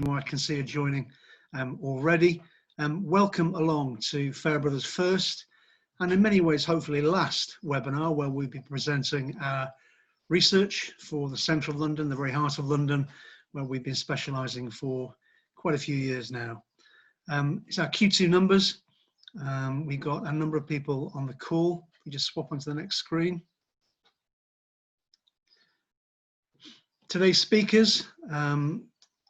who I can see are joining already. Welcome along to Farebrother's first and in many ways hopefully last webinar, where we'll be presenting our research for the centre of London, the very heart of London, where we've been specialising for quite a few years now. It's our Q2 numbers. We've got a number of people on the call. We just swap onto the next screen. Today's speakers,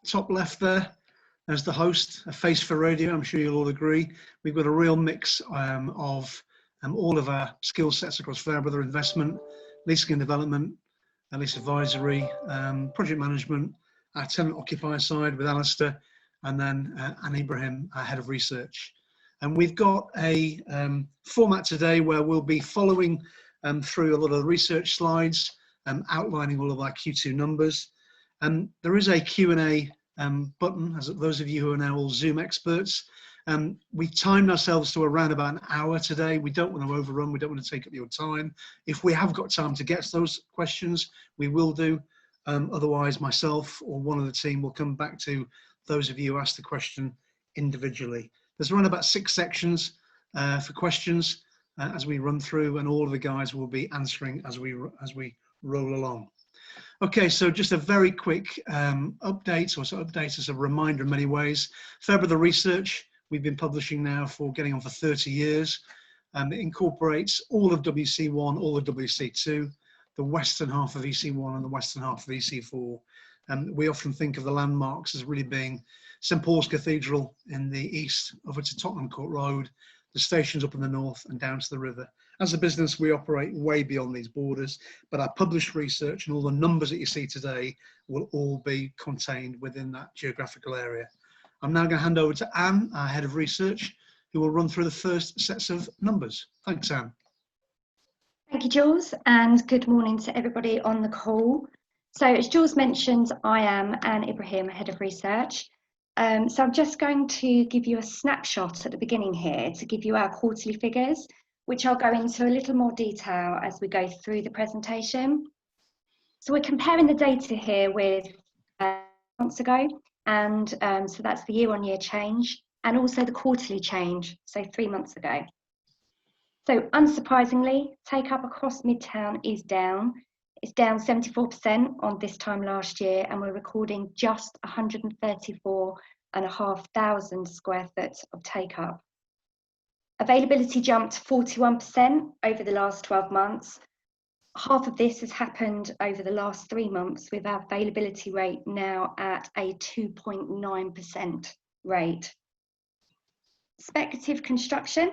top left there's the host, a face for radio. I'm sure you'll all agree. We've got a real mix of all of our skill sets across Farebrother investment, leasing and development, lease advisory, project management, our tenant occupier side with Alistair, and then Anne Ibrahim, our head of research. And we've got a format today where we'll be following through a lot of the research slides, outlining all of our Q2 numbers. There is a Q&A button, as those of you who are now all Zoom experts. We timed ourselves to around about an hour today. We don't want to overrun, we don't want to take up your time. If we have got time to get to those questions, we will do. Otherwise, myself or one of the team will come back to those of you who asked the question individually. There's around about 6 sections for questions as we run through, and all of the guys will be answering as we roll along. Okay, so just a very quick update, or sort of update as a reminder in many ways. Farebrother Research, we've been publishing now for getting on for 30 years. It incorporates all of WC1, all of WC2, the western half of EC1 and the western half of EC4. We often think of the landmarks as really being St Paul's Cathedral in the east, over to Tottenham Court Road, the stations up in the north and down to the river. As a business, we operate way beyond these borders, but our published research and all the numbers that you see today will all be contained within that geographical area. I'm now going to hand over to Anne, our head of research, who will run through the first sets of numbers. Thanks, Anne. Thank you, Jules, and good morning to everybody on the call. So as Jules mentioned, I am Anne Ibrahim, head of research. So I'm just going to give you a snapshot at the beginning here to give you our quarterly figures, which I'll go into a little more detail as we go through the presentation. So we're comparing the data here with months ago, and so that's the year-on-year change, and also the quarterly change, so 3 months ago. So unsurprisingly, take-up across Midtown is down. It's down 74% on this time last year, and we're recording just 134,500 square foot of take-up. Availability jumped 41% over the last 12 months. Half of this has happened over the last 3 months, with our availability rate now at a 2.9% rate. Speculative construction,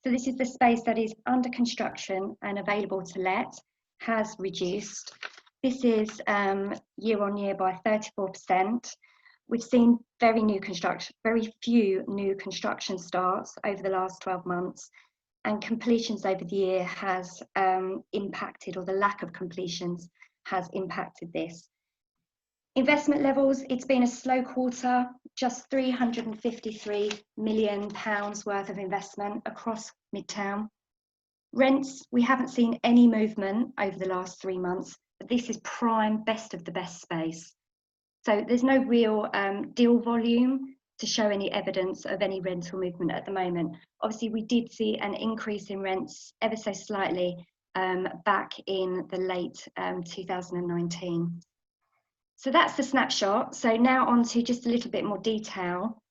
so this is the space that is under construction and available to let, has reduced. This is year on year by 34%. We've seen very few new construction starts over the last 12 months, and completions over the year has impacted, or the lack of completions has impacted this. Investment levels, it's been a slow quarter, just £353 million worth of investment across Midtown. Rents, we haven't seen any movement over the last 3 months, but this is prime, best of the best space. So there's no real deal volume to show any evidence of any rental movement at the moment. Obviously, we did see an increase in rents ever so slightly back in the late 2019. So that's the snapshot. So now on to just a little bit more detail.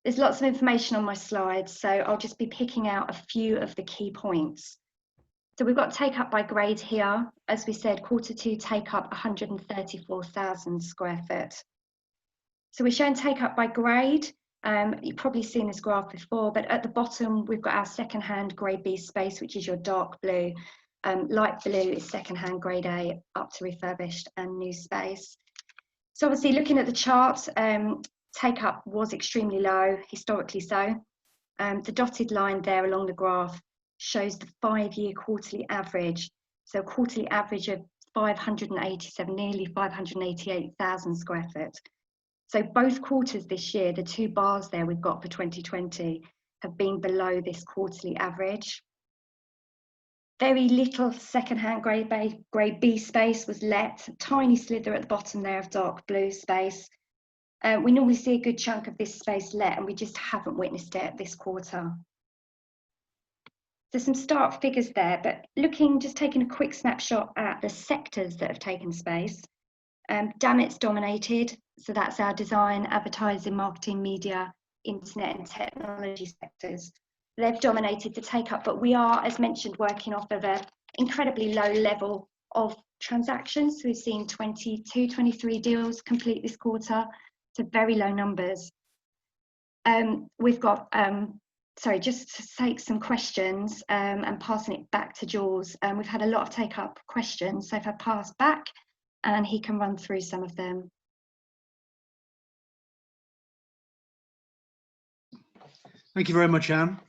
There's lots of information on my slides, so I'll just be picking out a few of the key points. So we've got take up by grade here. As we said, Q2 take up 134,000 square foot. So we're showing take up by grade. You've probably seen this graph before, but at the bottom, we've got our second-hand grade B space, which is your dark blue. Light blue is second-hand grade A, up to refurbished and new space. So obviously looking at the chart, take up was extremely low, historically so. The dotted line there along the graph shows the 5-year quarterly average. So quarterly average of 587, nearly 588,000 square foot. So both quarters this year, the 2 bars there we've got for 2020, have been below this quarterly average. Very little second-hand grade B space was let, a tiny slither at the bottom there of dark blue space. We normally see a good chunk of this space let, and we just haven't witnessed it this quarter. There's some stark figures there, but just taking a quick snapshot at the sectors that have taken space. Damit's dominated, so that's our design, advertising, marketing, media, internet and technology sectors. They've dominated the take-up, but we are, as mentioned, working off of an incredibly low level of transactions. We've seen 22, 23 deals complete this quarter, so very low numbers. We've got, sorry, just to take some questions and passing it back to Jules. We've had a lot of take-up questions, so if I pass back and he can run through some of them. Thank you very much, Anne.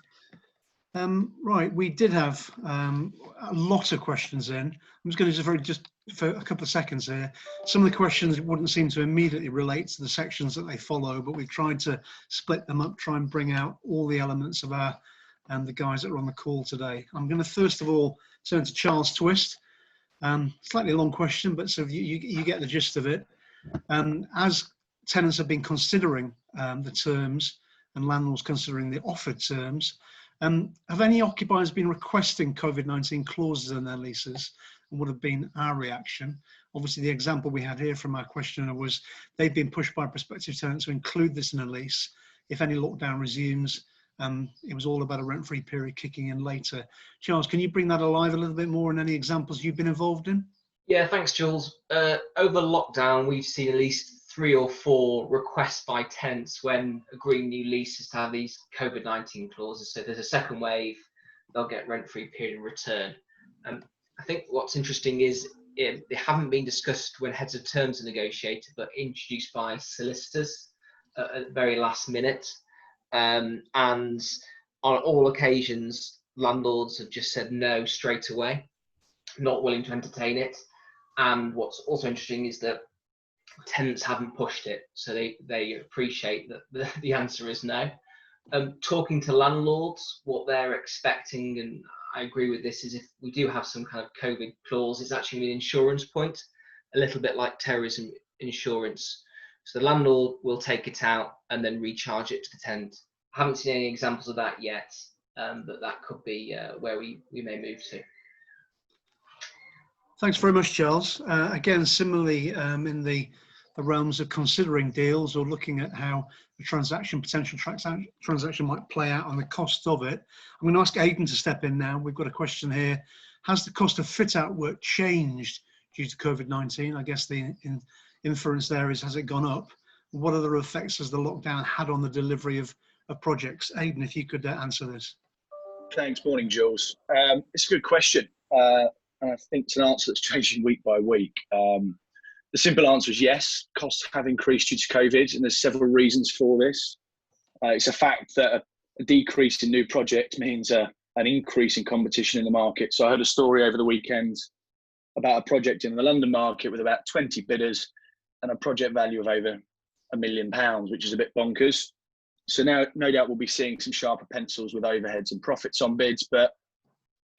Right, we did have a lot of questions in. I'm just going to just for a couple of seconds here. Some of the questions wouldn't seem to immediately relate to the sections that they follow, but we've tried to split them up, try and bring out all the elements of our the guys that are on the call today. I'm going to first of all turn to Charles Twist. Slightly long question, but so you get the gist of it. As tenants have been considering the terms and landlords considering the offered terms, have any occupiers been requesting COVID-19 clauses in their leases, and would have been our reaction? Obviously, the example we had here from our questioner was they've been pushed by prospective tenants to include this in a lease. If any lockdown resumes, it was all about a rent-free period kicking in later. Charles, can you bring that alive a little bit more and any examples you've been involved in? Yeah, thanks, Jules. Over lockdown, we've seen at least 3 or 4 requests by tenants when agreeing new leases to have these COVID-19 clauses. So if there's a second wave, they'll get rent-free period in return. I think what's interesting is they haven't been discussed when heads of terms are negotiated, but introduced by solicitors at the very last minute. And on all occasions, landlords have just said no straight away, not willing to entertain it. And what's also interesting is that tenants haven't pushed it, so they appreciate that the answer is no. Talking to landlords, what they're expecting, and I agree with this, is if we do have some kind of COVID clause, it's actually an insurance point, a little bit like terrorism insurance. So the landlord will take it out and then recharge it to the tenant. I haven't seen any examples of that yet, but that could be where we may move to. Thanks very much, Charles. Again, similarly, in the realms of considering deals or looking at how the potential transaction might play out on the cost of it, I'm going to ask Aidan to step in now. We've got a question here. Has the cost of fit-out work changed due to COVID-19? I guess the inference there is, has it gone up? What other effects has the lockdown had on the delivery of projects? Aidan, if you could answer this. Thanks. Morning, Jules. It's a good question. And I think it's an answer that's changing week by week. The simple answer is yes, costs have increased due to COVID, and there's several reasons for this. It's a fact that a decrease in new projects means an increase in competition in the market. So I heard a story over the weekend about a project in the London market with about 20 bidders and a project value of over £1 million, which is a bit bonkers. So now, no doubt we'll be seeing some sharper pencils with overheads and profits on bids, but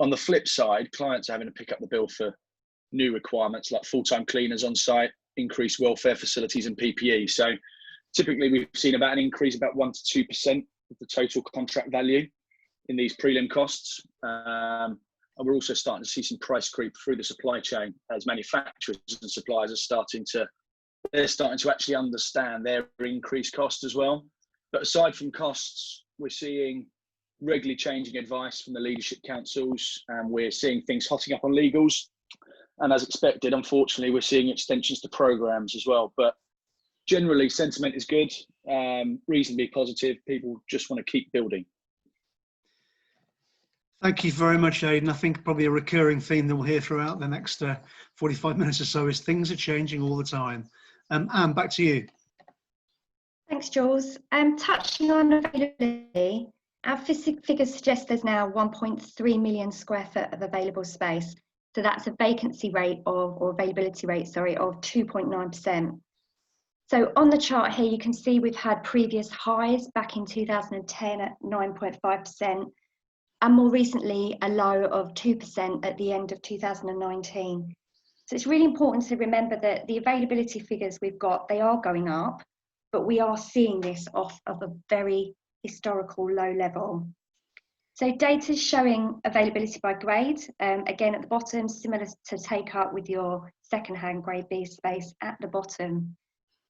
on the flip side, clients are having to pick up the bill for new requirements like full-time cleaners on site, increased welfare facilities and PPE. So typically we've seen about an increase about 1 to 2% of the total contract value in these prelim costs. And we're also starting to see some price creep through the supply chain as manufacturers and suppliers are starting to actually understand their increased cost as well. But aside from costs, we're seeing regularly changing advice from the leadership councils, and we're seeing things hotting up on legals. And as expected, unfortunately, we're seeing extensions to programs as well. But generally, sentiment is good, reasonably positive. People just want to keep building. Thank you very much, Aidan. I think probably a recurring theme that we'll hear throughout the next 45 minutes or so is things are changing all the time. Anne, back to you. Thanks, Jules. Touching on availability, our figures suggest there's now 1.3 million square foot of available space. So that's a vacancy rate or availability rate, sorry, of 2.9%. So on the chart here, you can see we've had previous highs back in 2010 at 9.5%, and more recently a low of 2% at the end of 2019. So it's really important to remember that the availability figures we've got, they are going up, but we are seeing this off of a very historical low level. So data is showing availability by grade. Again, at the bottom, similar to take up with your second-hand grade B space at the bottom.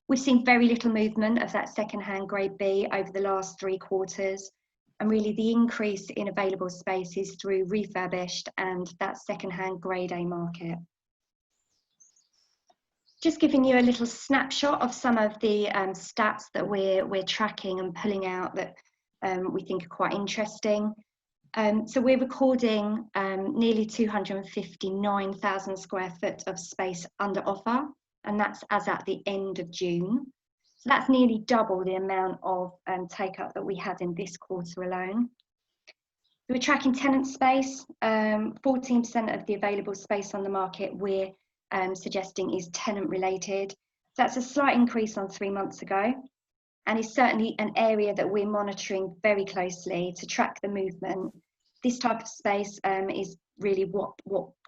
We've seen very little movement of that second-hand grade B over the last 3 quarters. And really the increase in available space is through refurbished and that second-hand grade A market. Just giving you a little snapshot of some of the stats that we're tracking and pulling out that we think are quite interesting. So we're recording nearly 259,000 square foot of space under offer, and that's as at the end of June. So that's nearly double the amount of take-up that we had in this quarter alone. We're tracking tenant space. 14% of the available space on the market we're suggesting is tenant related. So that's a slight increase on 3 months ago, and is certainly an area that we're monitoring very closely to track the movement. This type of space is really what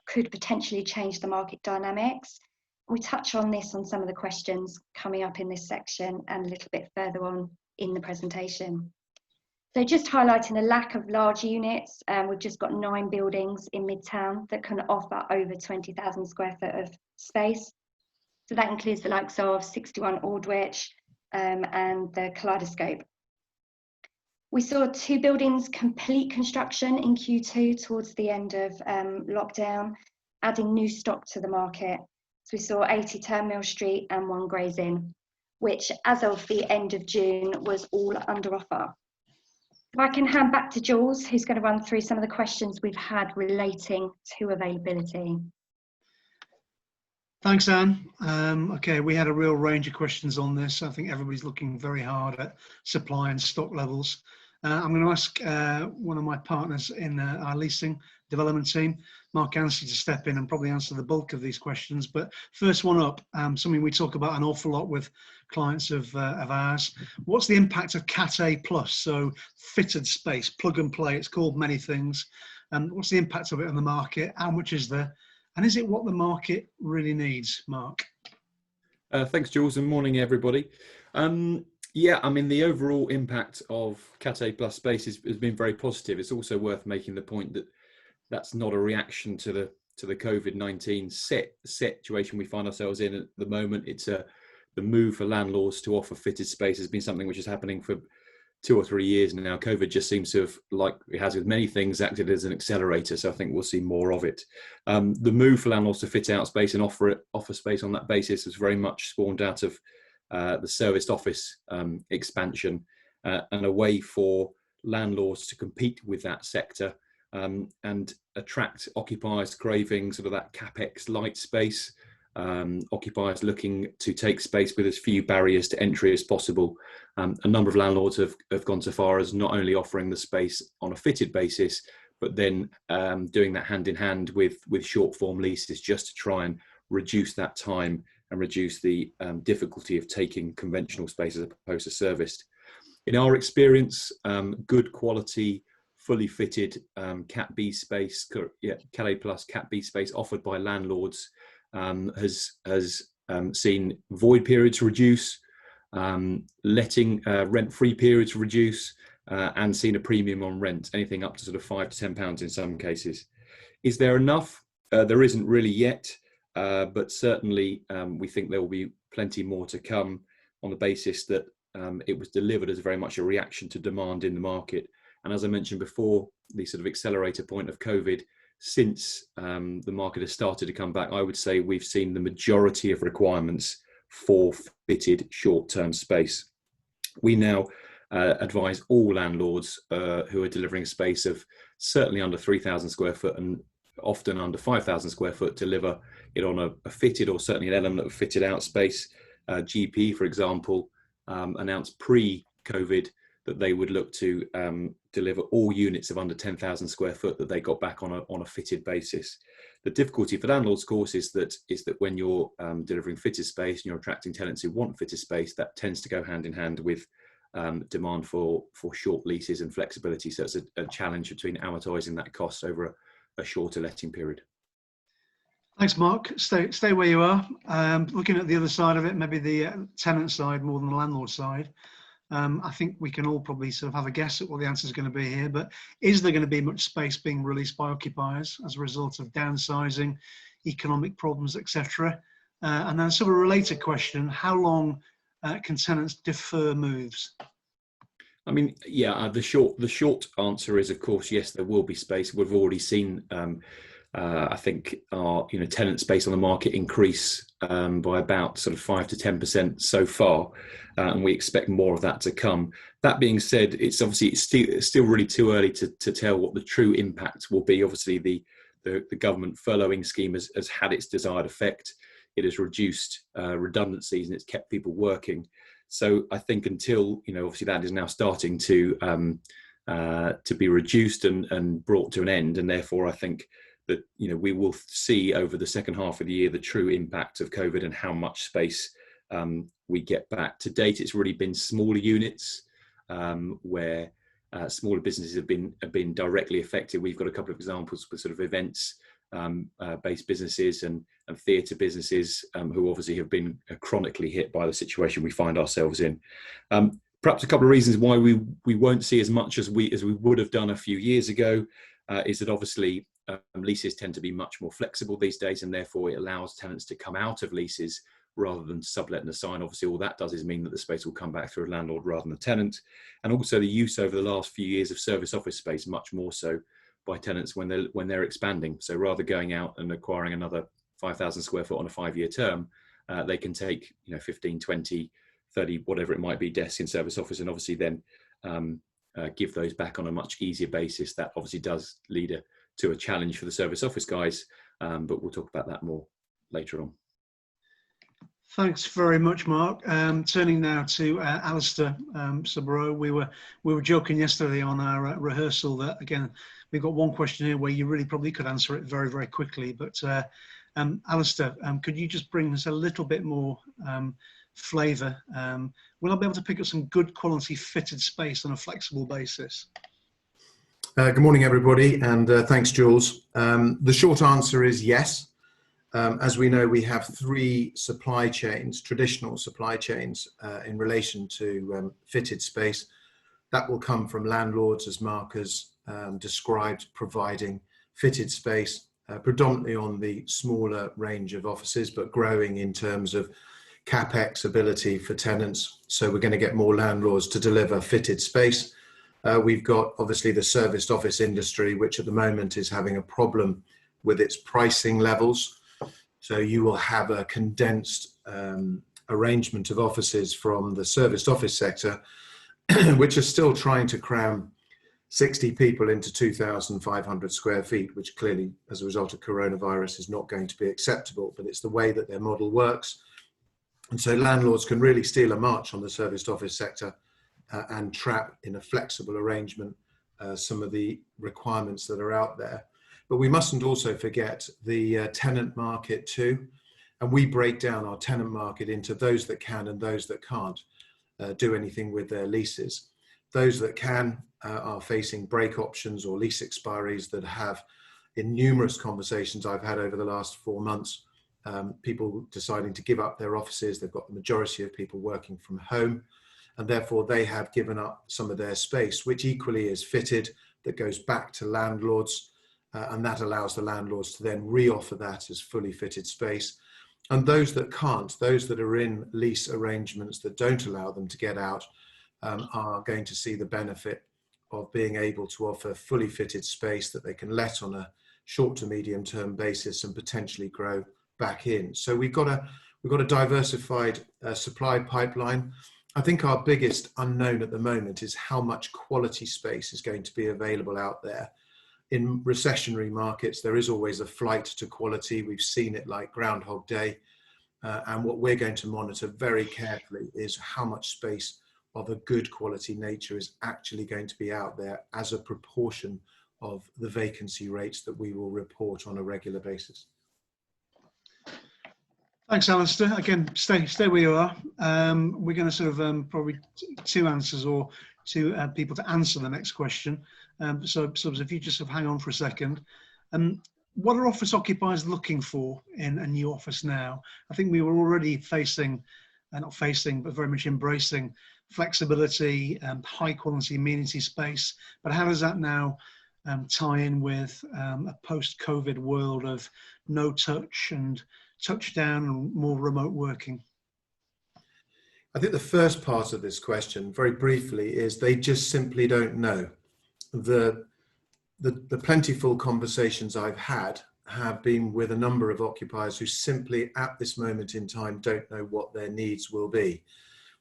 could potentially change the market dynamics. We touch on this on some of the questions coming up in this section and a little bit further on in the presentation. So just highlighting a lack of large units, we've just got 9 buildings in Midtown that can offer over 20,000 square foot of space. So that includes the likes of 61 Aldwych and the Kaleidoscope. We saw 2 buildings complete construction in Q2 towards the end of lockdown, adding new stock to the market. So we saw 80 Turnmill Street and 1 Gray's Inn, which as of the end of June was all under offer. If I can hand back to Jules, who's going to run through some of the questions we've had relating to availability. Thanks, Anne. Okay, we had a real range of questions on this. I think everybody's looking very hard at supply and stock levels. I'm going to ask one of my partners in our leasing development team, Mark Anstey, to step in and probably answer the bulk of these questions. But first one up, something we talk about an awful lot with clients of ours. What's the impact of Cat A+, so fitted space, plug and play? It's called many things. What's the impact of it on the market? How much is there? And is it what the market really needs, Mark? Thanks, Jules, and morning, everybody. Yeah, I mean, the overall impact of Cat A+ space has been very positive. It's also worth making the point that that's not a reaction to the COVID-19 situation we find ourselves in at the moment. It's the move for landlords to offer fitted space has been something which is happening for 2 or 3 years now. COVID just seems to have, like it has with many things, acted as an accelerator. So I think we'll see more of it. The move for landlords to fit out space and offer space on that basis has very much spawned out of the serviced office expansion and a way for landlords to compete with that sector and attract occupiers craving sort of that capex light space, occupiers looking to take space with as few barriers to entry as possible. A number of landlords have gone so far as not only offering the space on a fitted basis, but then doing that hand in hand with short form leases just to try and reduce that time and reduce the difficulty of taking conventional space as opposed to serviced. In our experience, good quality, fully fitted Cat B space, Cat A+, Cat B space offered by landlords has seen void periods reduce, letting rent-free periods reduce, and seen a premium on rent, anything up to sort of £5 to £10 in some cases. Is there enough? There isn't really yet. But certainly we think there will be plenty more to come on the basis that it was delivered as very much a reaction to demand in the market. And as I mentioned before, the sort of accelerator point of COVID, since the market has started to come back, I would say we've seen the majority of requirements for fitted short-term space. We now advise all landlords who are delivering space of certainly under 3,000 square foot and often under 5,000 square foot, deliver it on a fitted or certainly an element of fitted out space. GP, for example, announced pre-COVID that they would look to deliver all units of under 10,000 square foot that they got back on a fitted basis. The difficulty for landlords, of course, is that when you're delivering fitted space and you're attracting tenants who want fitted space, that tends to go hand in hand with demand for short leases and flexibility. So it's a challenge between amortising that cost over a shorter letting period. Thanks, Mark. Stay where you are. Looking at the other side of it, maybe the tenant side more than the landlord side. I think we can all probably sort of have a guess at what the answer is going to be here, but is there going to be much space being released by occupiers as a result of downsizing, economic problems, etc.? And then sort of a related question, how long can tenants defer moves? I mean, yeah, the short answer is, of course, yes, there will be space. We've already seen, I think, our tenant space on the market increase by about sort of 5 to 10% so far, and we expect more of that to come. That being said, it's still really too early to tell what the true impact will be. Obviously, the government furloughing scheme has had its desired effect. It has reduced redundancies and it's kept people working. So I think until obviously that is now starting to be reduced and brought to an end, and therefore I think that we will see over the second half of the year the true impact of COVID and how much space we get back. To date, it's really been smaller units where smaller businesses have been directly affected. We've got a couple of examples with sort of events based businesses and theatre businesses who obviously have been chronically hit by the situation we find ourselves in. Perhaps a couple of reasons why we won't see as much as we would have done a few years ago is that obviously leases tend to be much more flexible these days, and therefore it allows tenants to come out of leases rather than sublet and assign. Obviously all that does is mean that the space will come back through a landlord rather than a tenant, and also the use over the last few years of service office space much more so by tenants when they're expanding. So rather going out and acquiring another 5,000 square foot on a 5-year term, they can take 15, 20, 30, whatever it might be, desks in service office, and obviously then give those back on a much easier basis. That obviously does lead to a challenge for the service office guys, but we'll talk about that more later on. Thanks very much, Mark. Turning now to Alistair Sabro. We were joking yesterday on our rehearsal that, again, we've got one question here where you really probably could answer it very, very quickly. But Alistair, could you just bring us a little bit more flavour? Will I be able to pick up some good quality fitted space on a flexible basis? Good morning, everybody, and thanks, Jules. The short answer is yes. As we know, we have 3 supply chains, traditional supply chains, in relation to fitted space. That will come from landlords, as Mark has described, providing fitted space, predominantly on the smaller range of offices, but growing in terms of capex ability for tenants. So we're going to get more landlords to deliver fitted space. We've got obviously the serviced office industry, which at the moment is having a problem with its pricing levels. So you will have a condensed arrangement of offices from the serviced office sector, which are still trying to cram 60 people into 2,500 square feet, which clearly, as a result of coronavirus, is not going to be acceptable, but it's the way that their model works. And so landlords can really steal a march on the serviced office sector and trap in a flexible arrangement some of the requirements that are out there. But we mustn't also forget the tenant market too. And we break down our tenant market into those that can and those that can't do anything with their leases. Those that can are facing break options or lease expiries that have, in numerous conversations I've had over the last 4 months, people deciding to give up their offices. They've got the majority of people working from home, and therefore they have given up some of their space, which equally is fitted, that goes back to landlords, and that allows the landlords to then re-offer that as fully fitted space. And those that can't, those that are in lease arrangements that don't allow them to get out, are going to see the benefit of being able to offer fully fitted space that they can let on a short to medium term basis and potentially grow back in. So we've got a diversified supply pipeline. I think our biggest unknown at the moment is how much quality space is going to be available out there. In recessionary markets, there is always a flight to quality. We've seen it like Groundhog Day. And what we're going to monitor very carefully is how much space of a good quality nature is actually going to be out there as a proportion of the vacancy rates that we will report on a regular basis. Thanks, Alistair. Again, stay where you are. We're going to sort of probably 2 answers or 2 people to answer the next question. So if you just sort of hang on for a second. what are office occupiers looking for in a new office now? I think we were already facing, not facing, but very much embracing flexibility and high quality amenity space. But how does that now tie in with a post-COVID world of no touch and touchdown and more remote working? I think the first part of this question, very briefly, is they just simply don't know. The plentiful conversations I've had have been with a number of occupiers who simply at this moment in time don't know what their needs will be.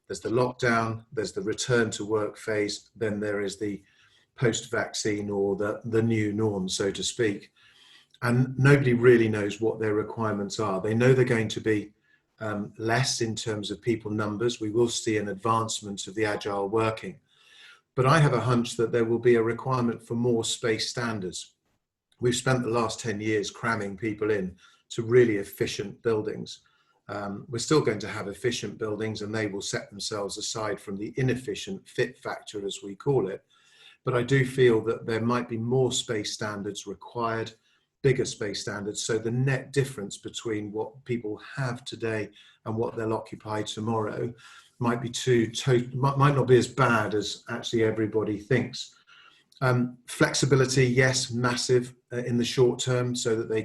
There's the lockdown, there's the return to work phase, then there is the post-vaccine or the new norm, so to speak. And nobody really knows what their requirements are. They know they're going to be less in terms of people numbers. We will see an advancement of the agile working. But I have a hunch that there will be a requirement for more space standards. We've spent the last 10 years cramming people in to really efficient buildings. We're still going to have efficient buildings, and they will set themselves aside from the inefficient fit factor, as we call it. But I do feel that there might be more space standards required, bigger space standards. So the net difference between what people have today and what they'll occupy tomorrow might be might not be as bad as actually everybody thinks. Flexibility, yes, massive in the short term, so that they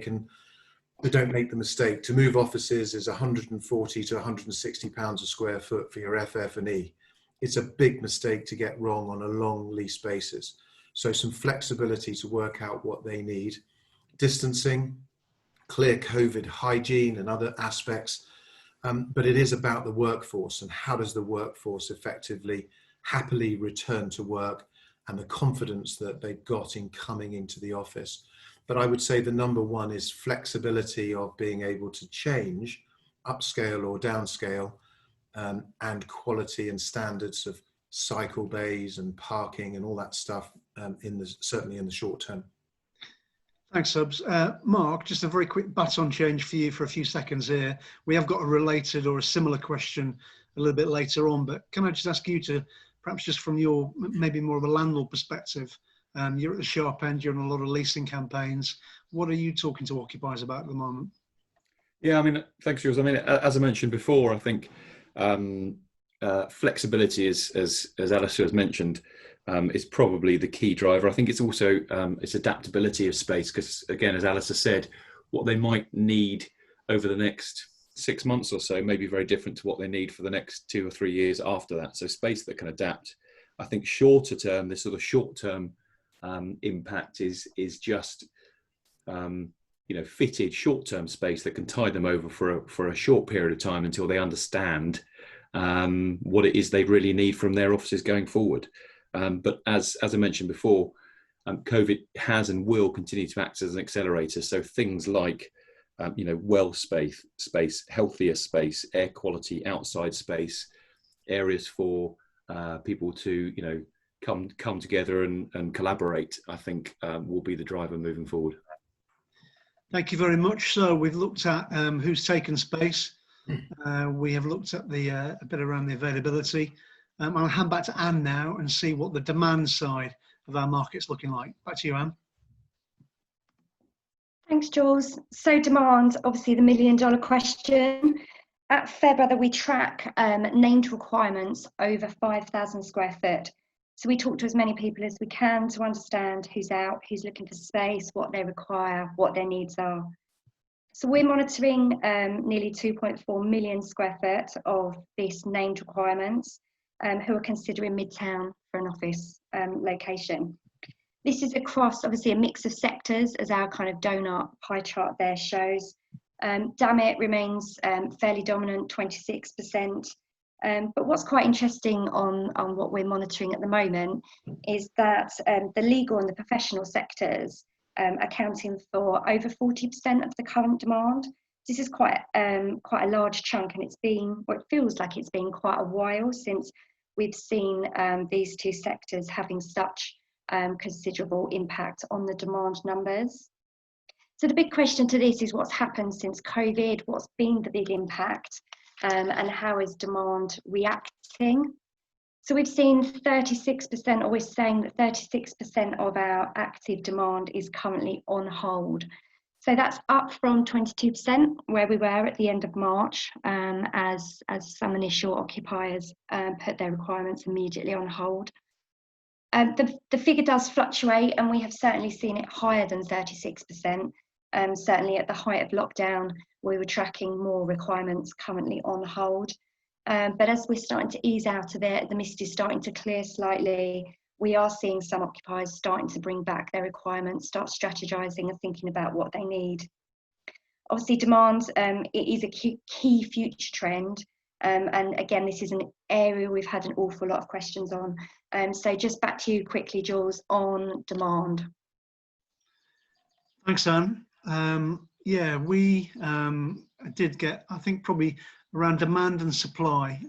don't make the mistake. To move offices is 140 to 160 pounds a square foot for your FF&E. It's a big mistake to get wrong on a long lease basis. So some flexibility to work out what they need. Distancing, clear COVID hygiene and other aspects. But it is about the workforce and how does the workforce effectively, happily return to work and the confidence that they've got in coming into the office. But I would say the number one is flexibility of being able to change, upscale or downscale, and quality and standards of cycle bays and parking and all that stuff, certainly in the short term. Thanks, Subs. Mark, just a very quick baton change for you for a few seconds here. We have got a related or a similar question a little bit later on, but can I just ask you to, perhaps just from your, maybe more of a landlord perspective, you're at the sharp end, you're in a lot of leasing campaigns. What are you talking to occupiers about at the moment? Yeah, I mean, thanks, Jules. I mean, as I mentioned before, I think flexibility is, as Alistair has mentioned, is probably the key driver. I think it's also it's adaptability of space, because again, as Alistair said, what they might need over the next 6 months or so may be very different to what they need for the next 2 or 3 years after that. So space that can adapt. I think shorter term, this sort of short term impact is just fitted short term space that can tide them over for a short period of time until they understand what it is they really need from their offices going forward. But as I mentioned before, COVID has and will continue to act as an accelerator. So things like, well space, healthier space, air quality, outside space, areas for people to, come together and collaborate, I think will be the driver moving forward. Thank you very much. So we've looked at who's taken space. We have looked at a bit around the availability. I'll hand back to Anne now and see what the demand side of our market's looking like. Back to you, Anne. Thanks, Jules. So demand, obviously the $1 million question. At Farebrother, we track named requirements over 5,000 square foot. So we talk to as many people as we can to understand who's out, who's looking for space, what they require, what their needs are. So we're monitoring nearly 2.4 million square foot of this named requirements who are considering Midtown for an office location. This is across obviously a mix of sectors, as our kind of donut pie chart there shows. Damit remains fairly dominant, 26%. But what's quite interesting on what we're monitoring at the moment is that the legal and the professional sectors accounting for over 40% of the current demand. This is quite a large chunk, and it feels like it's been quite a while since we've seen these two sectors having such considerable impact on the demand numbers. So the big question to this is what's happened since COVID, what's been the big impact, and how is demand reacting? So we've seen 36%, or we're saying that 36% of our active demand is currently on hold. So that's up from 22% where we were at the end of March, as some initial occupiers put their requirements immediately on hold. The figure does fluctuate, and we have certainly seen it higher than 36%. Certainly at the height of lockdown, we were tracking more requirements currently on hold. But as we're starting to ease out of it, the mist is starting to clear slightly. We are seeing some occupiers starting to bring back their requirements, start strategizing and thinking about what they need. Obviously, demand it is a key future trend. And again, this is an area we've had an awful lot of questions on. So just back to you quickly, Jules, on demand. Thanks, Anne. Yeah, we did get, I think, probably around demand and supply.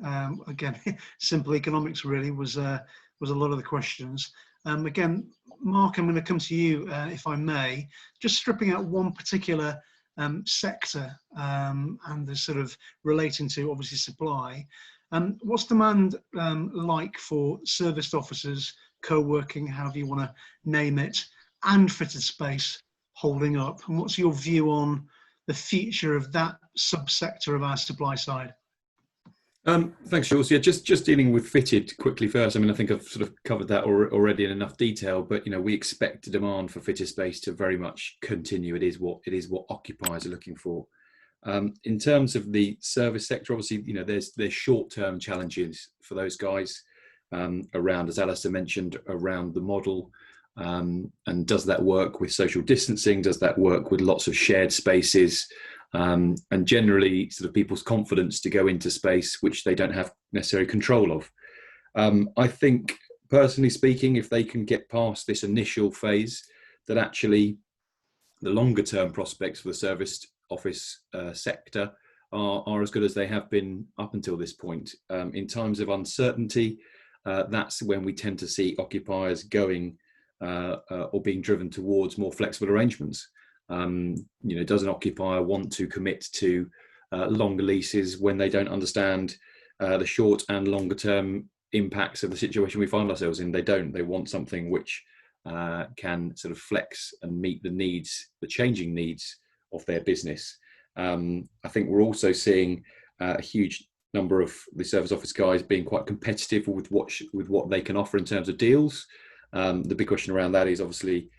Again, simple economics really was a lot of the questions. Again, Mark, I'm going to come to you, if I may, just stripping out one particular sector and the sort of relating to obviously supply. What's demand like for serviced offices, co-working, however you want to name it, and fitted space holding up? And what's your view on the future of that subsector of our supply side? Thanks, Jules. Yeah, just dealing with fitted quickly first. I mean, I think I've sort of covered that already in enough detail, but we expect the demand for fitted space to very much continue. It is what occupiers are looking for. In terms of the service sector, obviously, there's short-term challenges for those guys around, as Alistair mentioned, around the model. And does that work with social distancing? Does that work with lots of shared spaces? And generally sort of people's confidence to go into space which they don't have necessary control of. I think, personally speaking, if they can get past this initial phase, that actually the longer term prospects for the serviced office sector are as good as they have been up until this point. In times of uncertainty, that's when we tend to see occupiers going or being driven towards more flexible arrangements. Does an occupier want to commit to longer leases when they don't understand the short and longer term impacts of the situation we find ourselves in? They don't. They want something which can sort of flex and meet the needs, the changing needs of their business. I think we're also seeing a huge number of the service office guys being quite competitive with what they can offer in terms of deals. The big question around that is obviously,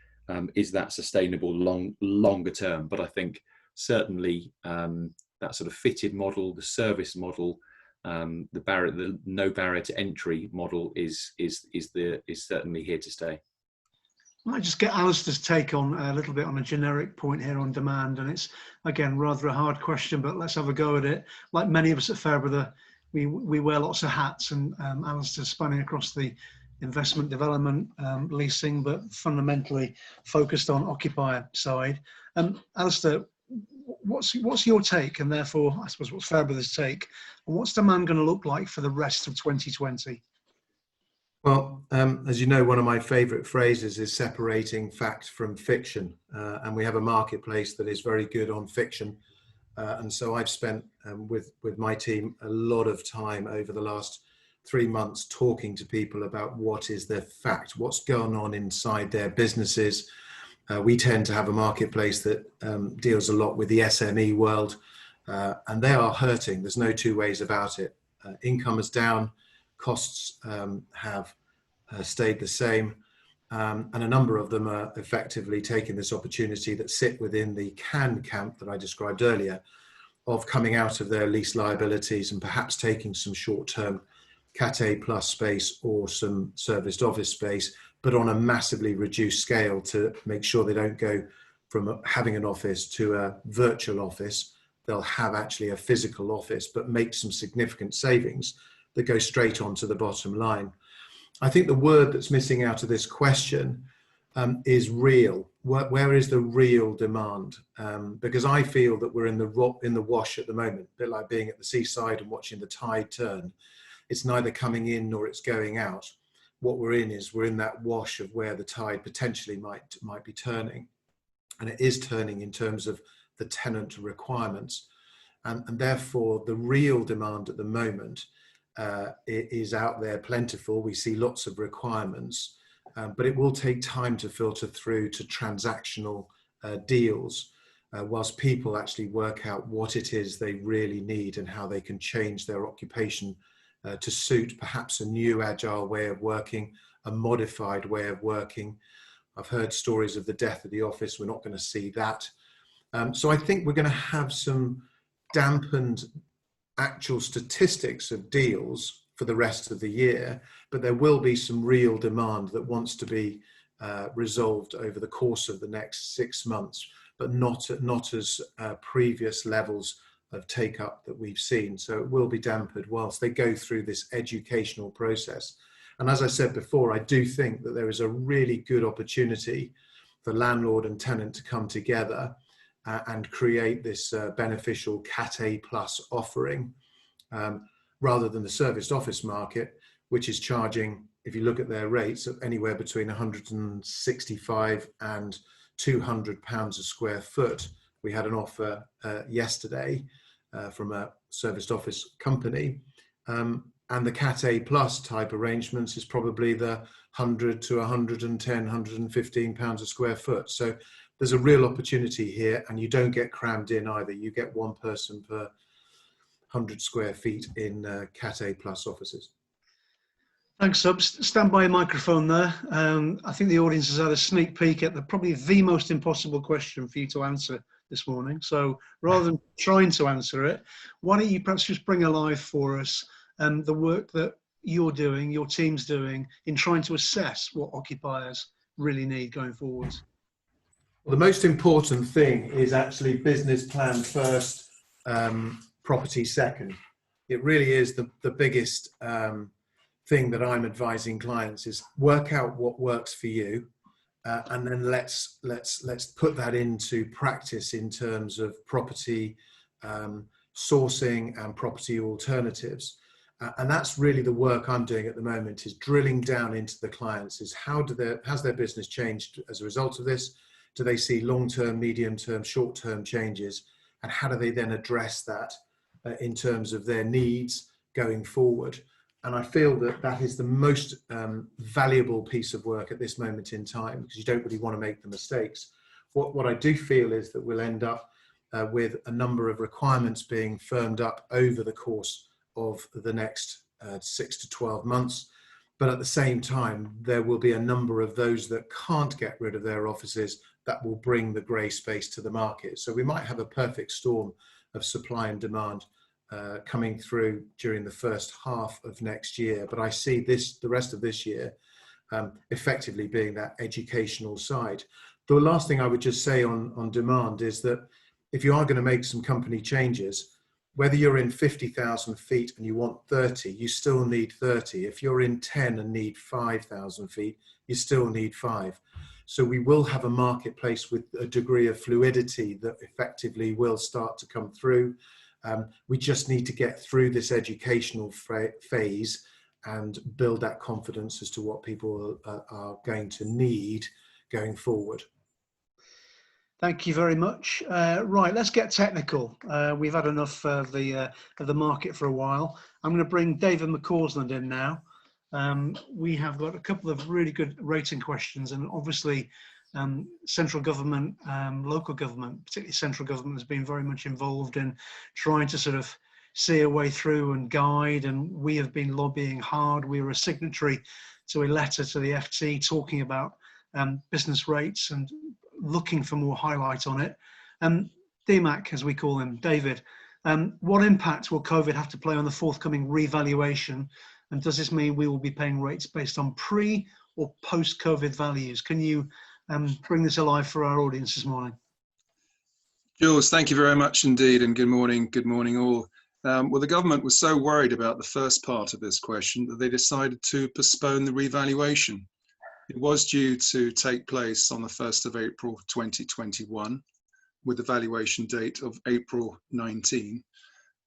is that sustainable longer term? But I think certainly that sort of fitted model, the service model, the no barrier to entry model is certainly here to stay. I might just get Alistair's take on a little bit on a generic point here on demand, and it's again rather a hard question, but let's have a go at it. Like many of us at Farebrother, we wear lots of hats, and Alistair's spanning across the investment development, leasing, but fundamentally focused on occupier side. Alistair, what's your take, and therefore I suppose what's Farebrother's take, and what's demand going to look like for the rest of 2020? Well, as you know, one of my favourite phrases is separating fact from fiction, and we have a marketplace that is very good on fiction, and so I've spent with my team a lot of time over the last 3 months talking to people about what is their fact, what's going on inside their businesses. We tend to have a marketplace that deals a lot with the SME world, and they are hurting. There's no two ways about it. Income is down, costs have stayed the same, and a number of them are effectively taking this opportunity that sit within the camp that I described earlier, of coming out of their lease liabilities and perhaps taking some short-term Cat A plus space or some serviced office space, but on a massively reduced scale to make sure they don't go from having an office to a virtual office. They'll have actually a physical office, but make some significant savings that go straight onto the bottom line. I think the word that's missing out of this question is real. Where is the real demand? Because I feel that we're in the wash at the moment, a bit like being at the seaside and watching the tide turn. It's neither coming in nor it's going out. What we're in that wash of where the tide potentially might be turning, and it is turning in terms of the tenant requirements, and therefore the real demand at the moment is out there plentiful. We see lots of requirements, but it will take time to filter through to transactional deals. whilst people actually work out what it is they really need and how they can change their occupation to suit perhaps a new agile way of working, a modified way of working. I've heard stories of the death of the office. We're not going to see that. So I think we're going to have some dampened actual statistics of deals for the rest of the year, but there will be some real demand that wants to be resolved over the course of the next 6 months, but not as previous levels of take up that we've seen. So it will be dampened whilst they go through this educational process. And as I said before, I do think that there is a really good opportunity for landlord and tenant to come together and create this beneficial Cat A plus offering, rather than the serviced office market, which is charging, if you look at their rates, of anywhere between 165 and £200 a square foot. We had an offer yesterday from a serviced office company. And the Cat A plus type arrangements is probably the 100 to 110, 115 pounds a square foot. So there's a real opportunity here, and you don't get crammed in either. You get one person per 100 square feet in Cat A plus offices. Thanks, Subs. Stand by your microphone there. I think the audience has had a sneak peek at probably the most impossible question for you to answer this morning. So rather than trying to answer it, why don't you perhaps just bring alive for us the work that you're doing, your team's doing, in trying to assess what occupiers really need going forward? Well, the most important thing is actually business plan first, property second. It really is the biggest thing that I'm advising clients is work out what works for you, and then let's put that into practice in terms of property sourcing and property alternatives. And that's really the work I'm doing at the moment, is drilling down into the clients, is has their business changed as a result of this? Do they see long-term, medium-term, short-term changes? And how do they then address that in terms of their needs going forward? And I feel that that is the most valuable piece of work at this moment in time, because you don't really want to make the mistakes. What I do feel is that we'll end up with a number of requirements being firmed up over the course of the next 6 to 12 months. But at the same time, there will be a number of those that can't get rid of their offices that will bring the grey space to the market. So we might have a perfect storm of supply and demand coming through during the first half of next year. But I see the rest of this year effectively being that educational side. The last thing I would just say on demand is that if you are going to make some company changes, whether you're in 50,000 feet and you want 30, you still need 30. If you're in 10 and need 5,000 feet, you still need 5. So we will have a marketplace with a degree of fluidity that effectively will start to come through. We just need to get through this educational phase and build that confidence as to what people are going to need going forward. Thank you very much. Right, let's get technical. We've had enough of the market for a while. I'm going to bring David McCausland in now. We have got a couple of really good rating questions, and obviously central government, local government, particularly central government, has been very much involved in trying to sort of see a way through and guide, and we have been lobbying hard. We were a signatory to a letter to the FT talking about business rates and looking for more highlight on it. DMAC, as we call him, David, what impact will COVID have to play on the forthcoming revaluation? And does this mean we will be paying rates based on pre or post-COVID values? Can you bring this alive for our audience this morning? Jules, thank you very much indeed, and good morning all. Well, the government was so worried about the first part of this question that they decided to postpone the revaluation. It was due to take place on the 1st of April 2021 with the valuation date of April 19,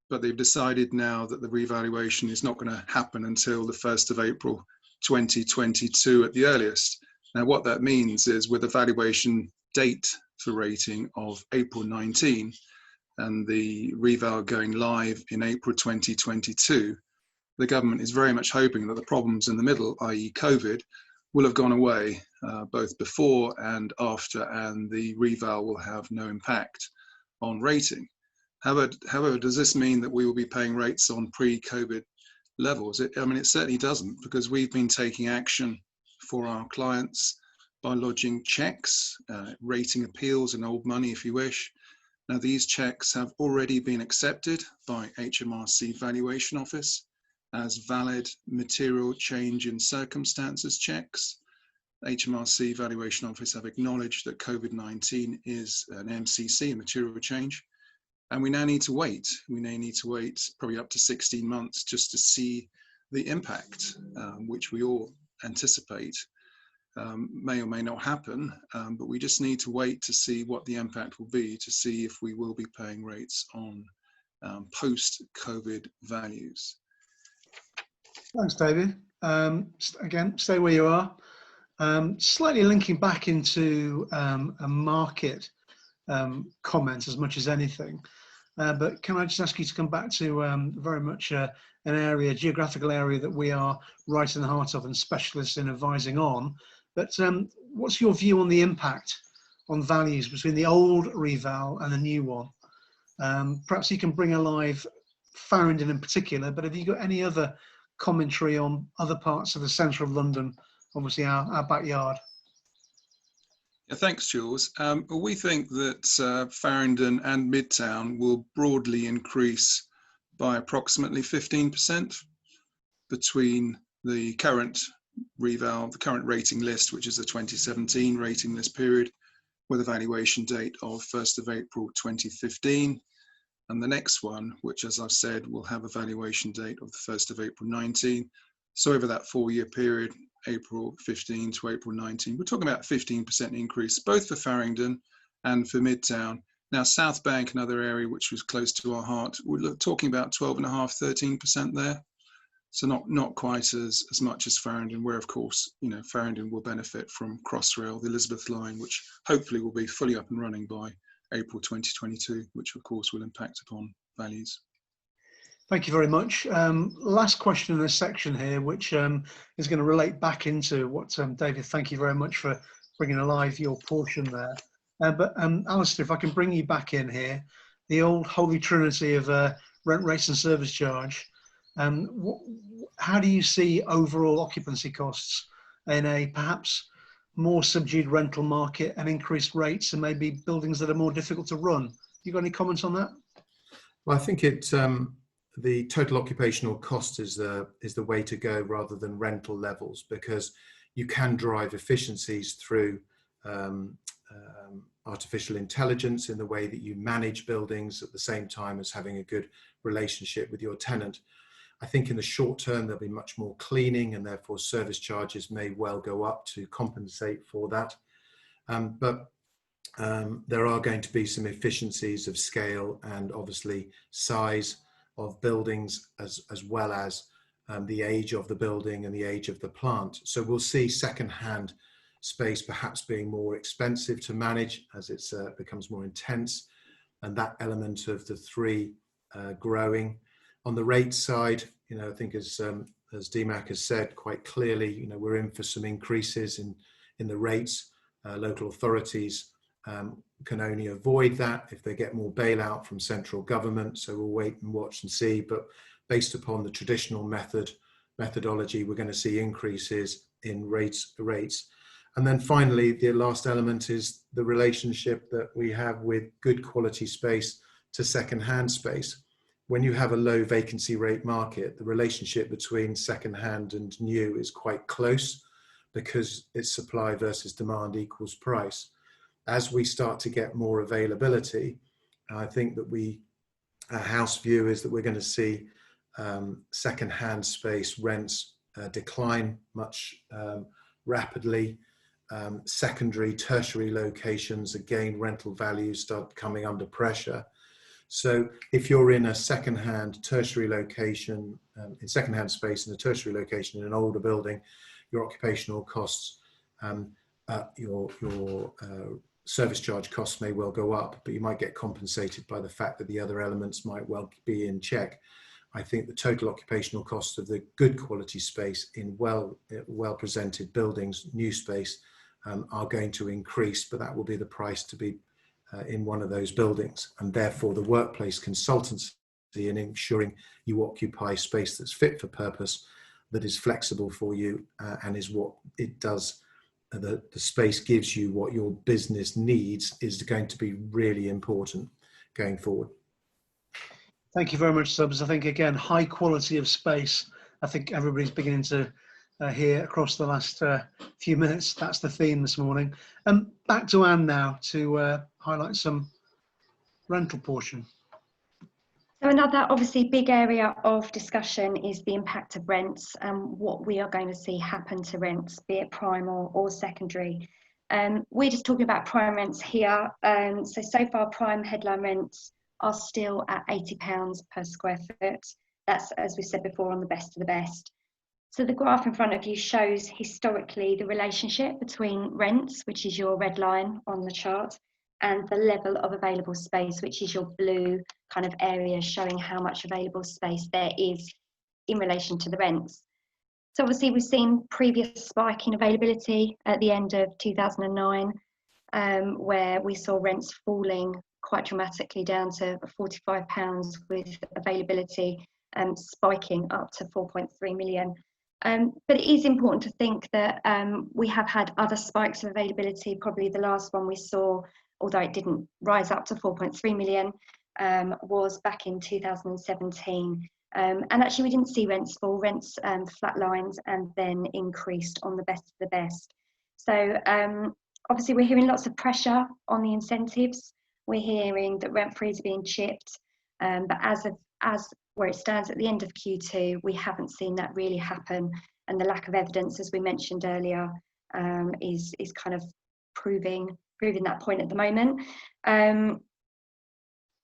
but they've decided now that the revaluation is not going to happen until the 1st of April 2022 at the earliest. Now what that means is, with a valuation date for rating of April 19 and the reval going live in April 2022, the government is very much hoping that the problems in the middle, i.e. COVID, will have gone away both before and after, and the reval will have no impact. on rating. However, does this mean that we will be paying rates on pre-COVID levels? I mean, it certainly doesn't, because we've been taking action for our clients by lodging checks, rating appeals and old money, if you wish. Now, these checks have already been accepted by HMRC Valuation Office as valid material change in circumstances checks. HMRC Valuation Office have acknowledged that COVID-19 is an MCC, a material change, and we now need to wait. We now need to wait probably up to 16 months just to see the impact, which we all anticipate may or may not happen, but we just need to wait to see what the impact will be, to see if we will be paying rates on post-COVID values. Thanks, David. Again, stay where you are. Slightly linking back into a market comment as much as anything, but can I just ask you to come back to very much an area, geographical area that we are right in the heart of and specialists in advising on. But what's your view on the impact on values between the old reval and the new one? Perhaps you can bring alive Farringdon in particular, but have you got any other commentary on other parts of the centre of London, obviously our backyard? Yeah, thanks, Jules. We think that Farringdon and Midtown will broadly increase by approximately 15% between the current reval, the current rating list, which is the 2017 rating list period, with a valuation date of 1st of April 2015, and the next one, which, as I've said, will have a valuation date of the 1st of April 19. So over that 4-year period, April 15 to April 19, we're talking about a 15% increase, both for Farringdon and for Midtown. Now, South Bank, another area which was close to our heart, we're talking about 12.5%, 13% there. So not quite as much as Farringdon, where of course, Farringdon will benefit from Crossrail, the Elizabeth line, which hopefully will be fully up and running by April 2022, which of course will impact upon values. Thank you very much. Last question in this section here, which is going to relate back into what, David, thank you very much for bringing alive your portion there. But Alistair, if I can bring you back in here, the old holy trinity of rent, rates and service charge. How do you see overall occupancy costs in a perhaps more subdued rental market and increased rates and maybe buildings that are more difficult to run? You got any comments on that? Well, I think the total occupational cost is the way to go rather than rental levels, because you can drive efficiencies through artificial intelligence in the way that you manage buildings at the same time as having a good relationship with your tenant. I think in the short term, there'll be much more cleaning and therefore service charges may well go up to compensate for that. But there are going to be some efficiencies of scale and obviously size of buildings as well as the age of the building and the age of the plant. So we'll see second-hand space perhaps being more expensive to manage as it becomes more intense, and that element of the three growing. On the rate side, I think as DMAC has said quite clearly, we're in for some increases in the rates. Local authorities can only avoid that if they get more bailout from central government. So we'll wait and watch and see. But based upon the traditional methodology, we're going to see increases in rates. And then finally, the last element is the relationship that we have with good quality space to second-hand space. When you have a low vacancy rate market, the relationship between second-hand and new is quite close because it's supply versus demand equals price. As we start to get more availability, I think that our house view is that we're going to see second-hand space rents decline much rapidly. Secondary, tertiary locations, again, rental values start coming under pressure. So if you're in a second-hand tertiary location, in second-hand space in a tertiary location in an older building, your occupational costs, your service charge costs may well go up, but you might get compensated by the fact that the other elements might well be in check. I think the total occupational cost of the good quality space in well presented buildings, new space, are going to increase, but that will be the price to be in one of those buildings, and therefore the workplace consultancy in ensuring you occupy space that's fit for purpose, that is flexible for you, and is what it does. The space gives you what your business needs is going to be really important going forward. Thank you very much, Subs. I think, again, high quality of space. I think everybody's beginning to hear across the last few minutes. That's the theme this morning. Back to Anne now to highlight some rental portion. So another obviously big area of discussion is the impact of rents and what we are going to see happen to rents, be it prime or secondary. We're just talking about prime rents here. So far prime headline rents are still at £80 per square foot. That's, as we said before, on the best of the best. So the graph in front of you shows historically the relationship between rents, which is your red line on the chart, and the level of available space, which is your blue kind of area showing how much available space there is in relation to the rents. So obviously we've seen previous spike in availability at the end of 2009, where we saw rents falling quite dramatically down to £45 with availability spiking up to 4.3 million. But it is important to think that we have had other spikes of availability. Probably the last one we saw, although it didn't rise up to 4.3 million, was back in 2017. And actually we didn't see rents fall, rents flatlined and then increased on the best of the best. So obviously we're hearing lots of pressure on the incentives. We're hearing that rent frees are being chipped, but as where it stands at the end of Q2, we haven't seen that really happen. And the lack of evidence, as we mentioned earlier, is kind of proving that point at the moment.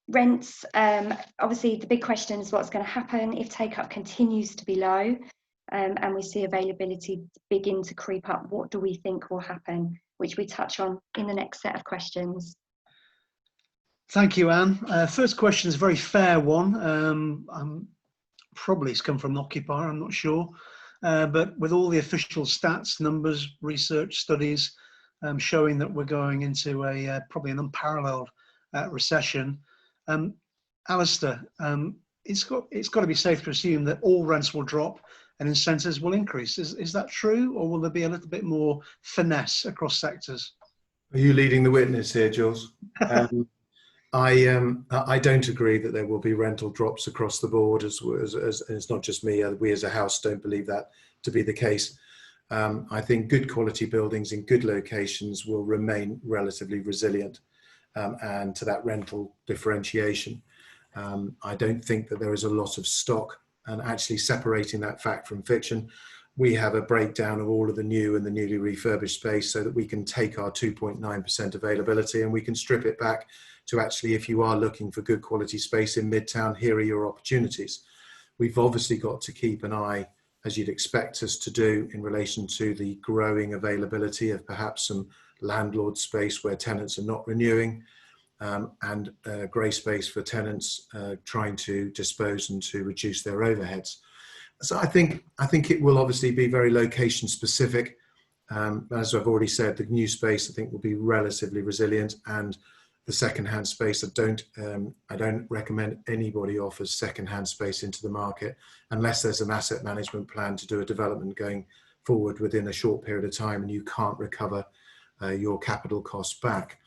Rents, obviously the big question is what's going to happen if take-up continues to be low and we see availability begin to creep up. What do we think will happen, which we touch on in the next set of questions. Thank you, Anne. First question is a very fair one. Probably it's come from an occupier, I'm not sure. But with all the official stats, numbers, research, studies showing that we're going into probably an unparalleled recession, Alistair, it's got to be safe to assume that all rents will drop and incentives will increase. Is that true, or will there be a little bit more finesse across sectors? Are you leading the witness here, Jules? I don't agree that there will be rental drops across the board, as it's not just me. We as a house don't believe that to be the case. I think good quality buildings in good locations will remain relatively resilient, and to that rental differentiation. I don't think that there is a lot of stock, and actually separating that fact from fiction, we have a breakdown of all of the new and the newly refurbished space so that we can take our 2.9% availability and we can strip it back to actually, if you are looking for good quality space in Midtown, here are your opportunities. We've obviously got to keep an eye, as you'd expect us to do, in relation to the growing availability of perhaps some landlord space where tenants are not renewing, and grey space for tenants trying to dispose and to reduce their overheads. So I think it will obviously be very location specific. As I've already said, the new space I think will be relatively resilient, and the second-hand space, I don't recommend anybody offers second-hand space into the market unless there's an asset management plan to do a development going forward within a short period of time and you can't recover your capital costs back.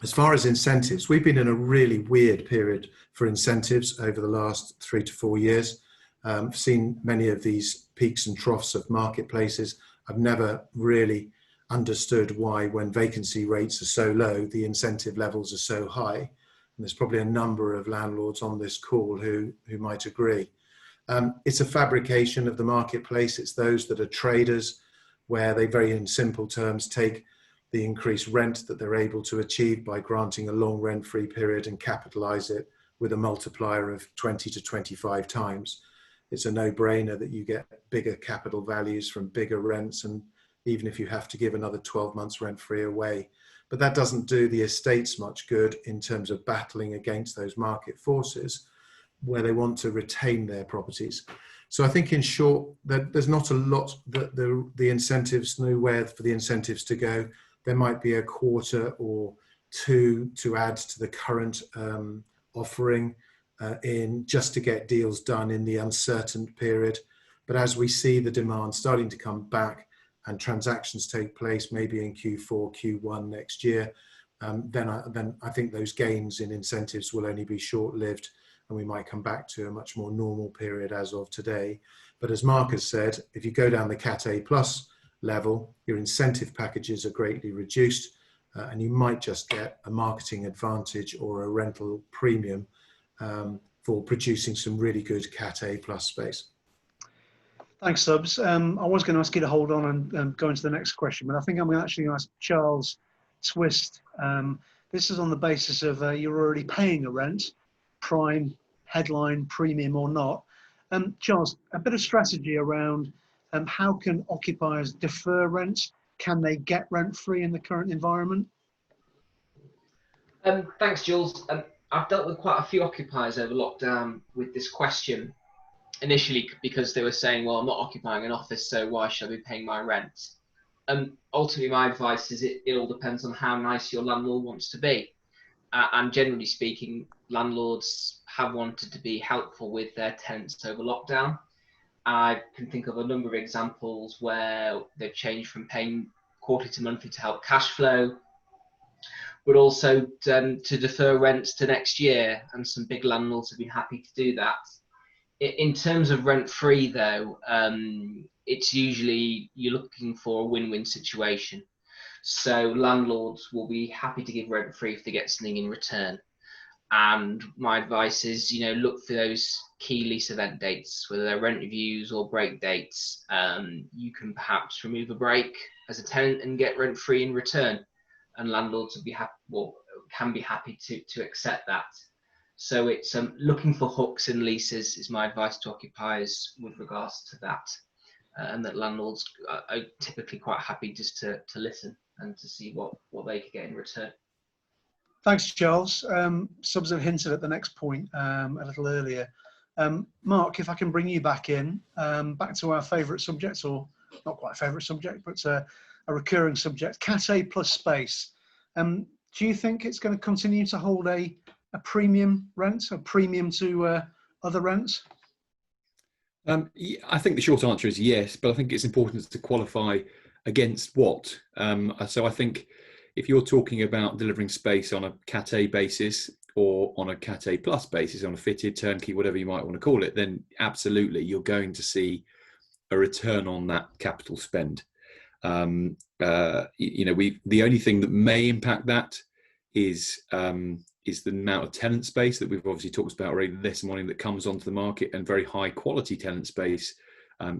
As far as incentives, we've been in a really weird period for incentives over the last 3 to 4 years. I've seen many of these peaks and troughs of marketplaces. I've never really understood why, when vacancy rates are so low, the incentive levels are so high. And there's probably a number of landlords on this call who might agree. It's a fabrication of the marketplace. It's those that are traders, where they very in simple terms take the increased rent that they're able to achieve by granting a long rent-free period and capitalize it with a multiplier of 20 to 25 times. It's a no-brainer that you get bigger capital values from bigger rents, and even if you have to give another 12 months rent-free away. But that doesn't do the estates much good in terms of battling against those market forces where they want to retain their properties. So I think, in short, that there's not a lot that the incentives, nowhere for the incentives to go. There might be a quarter or two to add to the current offering in just to get deals done in the uncertain period. But as we see the demand starting to come back and transactions take place maybe in Q4, Q1 next year, then I think those gains in incentives will only be short-lived, and we might come back to a much more normal period as of today. But as Mark has said, if you go down the Cat A plus level, your incentive packages are greatly reduced, and you might just get a marketing advantage or a rental premium for producing some really good Cat A plus space. Thanks, Subs. I was going to ask you to hold on and go into the next question, but I think I'm going to actually ask Charles Twist. This is on the basis of you're already paying a rent, prime, headline, premium or not. Charles, a bit of strategy around how can occupiers defer rent? Can they get rent free in the current environment? Thanks, Jules. I've dealt with quite a few occupiers over lockdown with this question. Initially, because they were saying, well, I'm not occupying an office, so why should I be paying my rent? Ultimately, my advice is it all depends on how nice your landlord wants to be. And generally speaking, landlords have wanted to be helpful with their tenants over lockdown. I can think of a number of examples where they've changed from paying quarterly to monthly to help cash flow, but also to defer rents to next year, and some big landlords have been happy to do that. In terms of rent-free, though, it's usually you're looking for a win-win situation. So landlords will be happy to give rent-free if they get something in return. And my advice is, look for those key lease event dates, whether they're rent reviews or break dates. You can perhaps remove a break as a tenant and get rent-free in return, and landlords will be happy, can be happy to accept that. So it's looking for hooks in leases is my advice to occupiers with regards to that, and that landlords are typically quite happy just to listen and to see what they could get in return. Thanks, Charles. Subs have hinted at the next point a little earlier. Mark, if I can bring you back in, back to our favourite subject, or not quite a favourite subject, but a recurring subject, Cat A plus space. Do you think it's going to continue to hold a premium rent, a premium to other rents? I think the short answer is yes, but I think it's important to qualify against what. So I think if you're talking about delivering space on a Cat A basis or on a Cat A plus basis, on a fitted, turnkey, whatever you might want to call it, then absolutely you're going to see a return on that capital spend. The only thing that may impact that is the amount of tenant space that we've obviously talked about already this morning that comes onto the market, and very high quality tenant space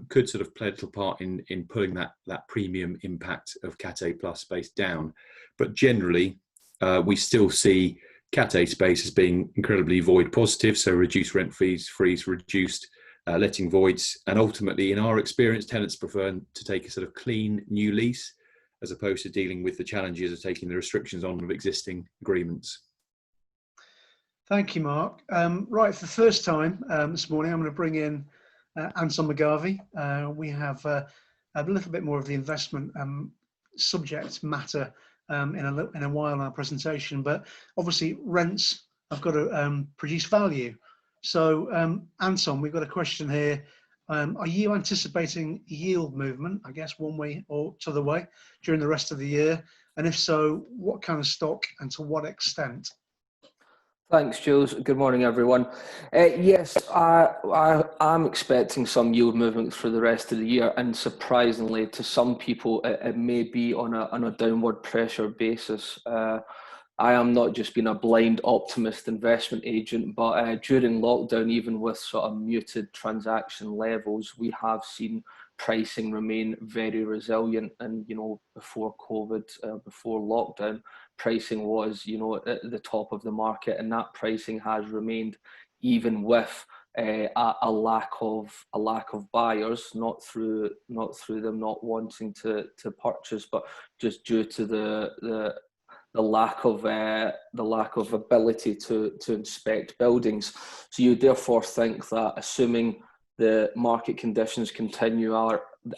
could sort of play a little part in pulling that premium impact of Cat A plus space down. But generally, we still see Cat A space as being incredibly void positive, so reduced rent fees, reduced letting voids, and ultimately, in our experience, tenants prefer to take a sort of clean new lease as opposed to dealing with the challenges of taking the restrictions on of existing agreements. Thank you, Mark. Right, for the first time this morning, I'm going to bring in Anton McGarvey. We have a little bit more of the investment subject matter in a while in our presentation, but obviously rents have got to produce value. So Anton, we've got a question here. Are you anticipating yield movement, I guess one way or the other way, during the rest of the year? And if so, what kind of stock and to what extent? Thanks, Jules. Good morning, everyone. Yes, I'm expecting some yield movement for the rest of the year, and surprisingly, to some people, it may be on a downward pressure basis. I am not just being a blind optimist investment agent, but during lockdown, even with sort of muted transaction levels, we have seen pricing remain very resilient. And, before COVID, before lockdown, pricing was, at the top of the market, and that pricing has remained even with a lack of buyers, not through them not wanting to purchase, but just due to the lack of ability to inspect buildings. So you therefore think that, assuming the market conditions continue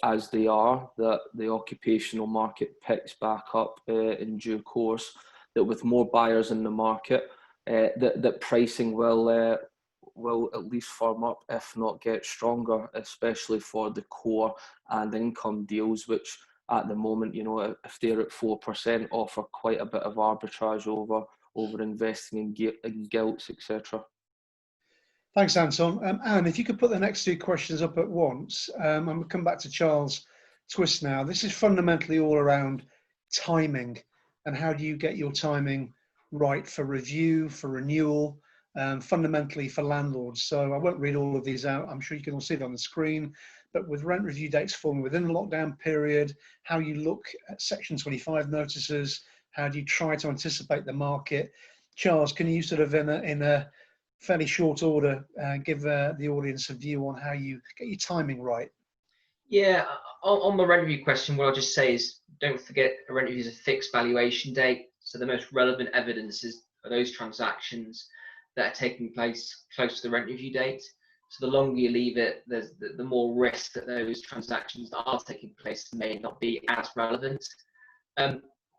as they are, that the occupational market picks back up in due course, that with more buyers in the market, that pricing will at least firm up, if not get stronger, especially for the core and income deals, which at the moment, you know, if they're at 4%, offer quite a bit of arbitrage over investing in gilts, etc. Thanks, Anton. Anne, if you could put the next two questions up at once, and we'll come back to Charles Twist now. This is fundamentally all around timing, and how do you get your timing right for review, for renewal, fundamentally for landlords. So I won't read all of these out. I'm sure you can all see it on the screen. But with rent review dates falling within the lockdown period, how you look at Section 25 notices, how do you try to anticipate the market? Charles, can you sort of in a fairly short order give the audience a view on how you get your timing right? Yeah, on the rent review question, what I'll just say is don't forget a rent review is a fixed valuation date. So the most relevant evidence are those transactions that are taking place close to the rent review date. So the longer you leave it, the more risk that those transactions that are taking place may not be as relevant.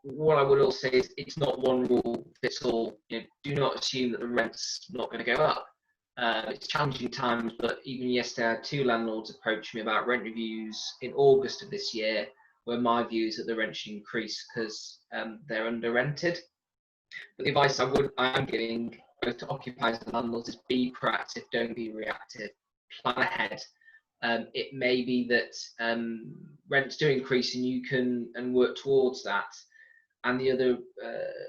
What I would also say is it's not one rule fits all. You know, do not assume that the rent's not going to go up. It's challenging times, but even yesterday I had two landlords approach me about rent reviews in August of this year, where my view is that the rent should increase because they're under rented. But the advice I am giving both to occupiers and landlords is be proactive, don't be reactive, plan ahead. It may be that rents do increase and you can work towards that. And the other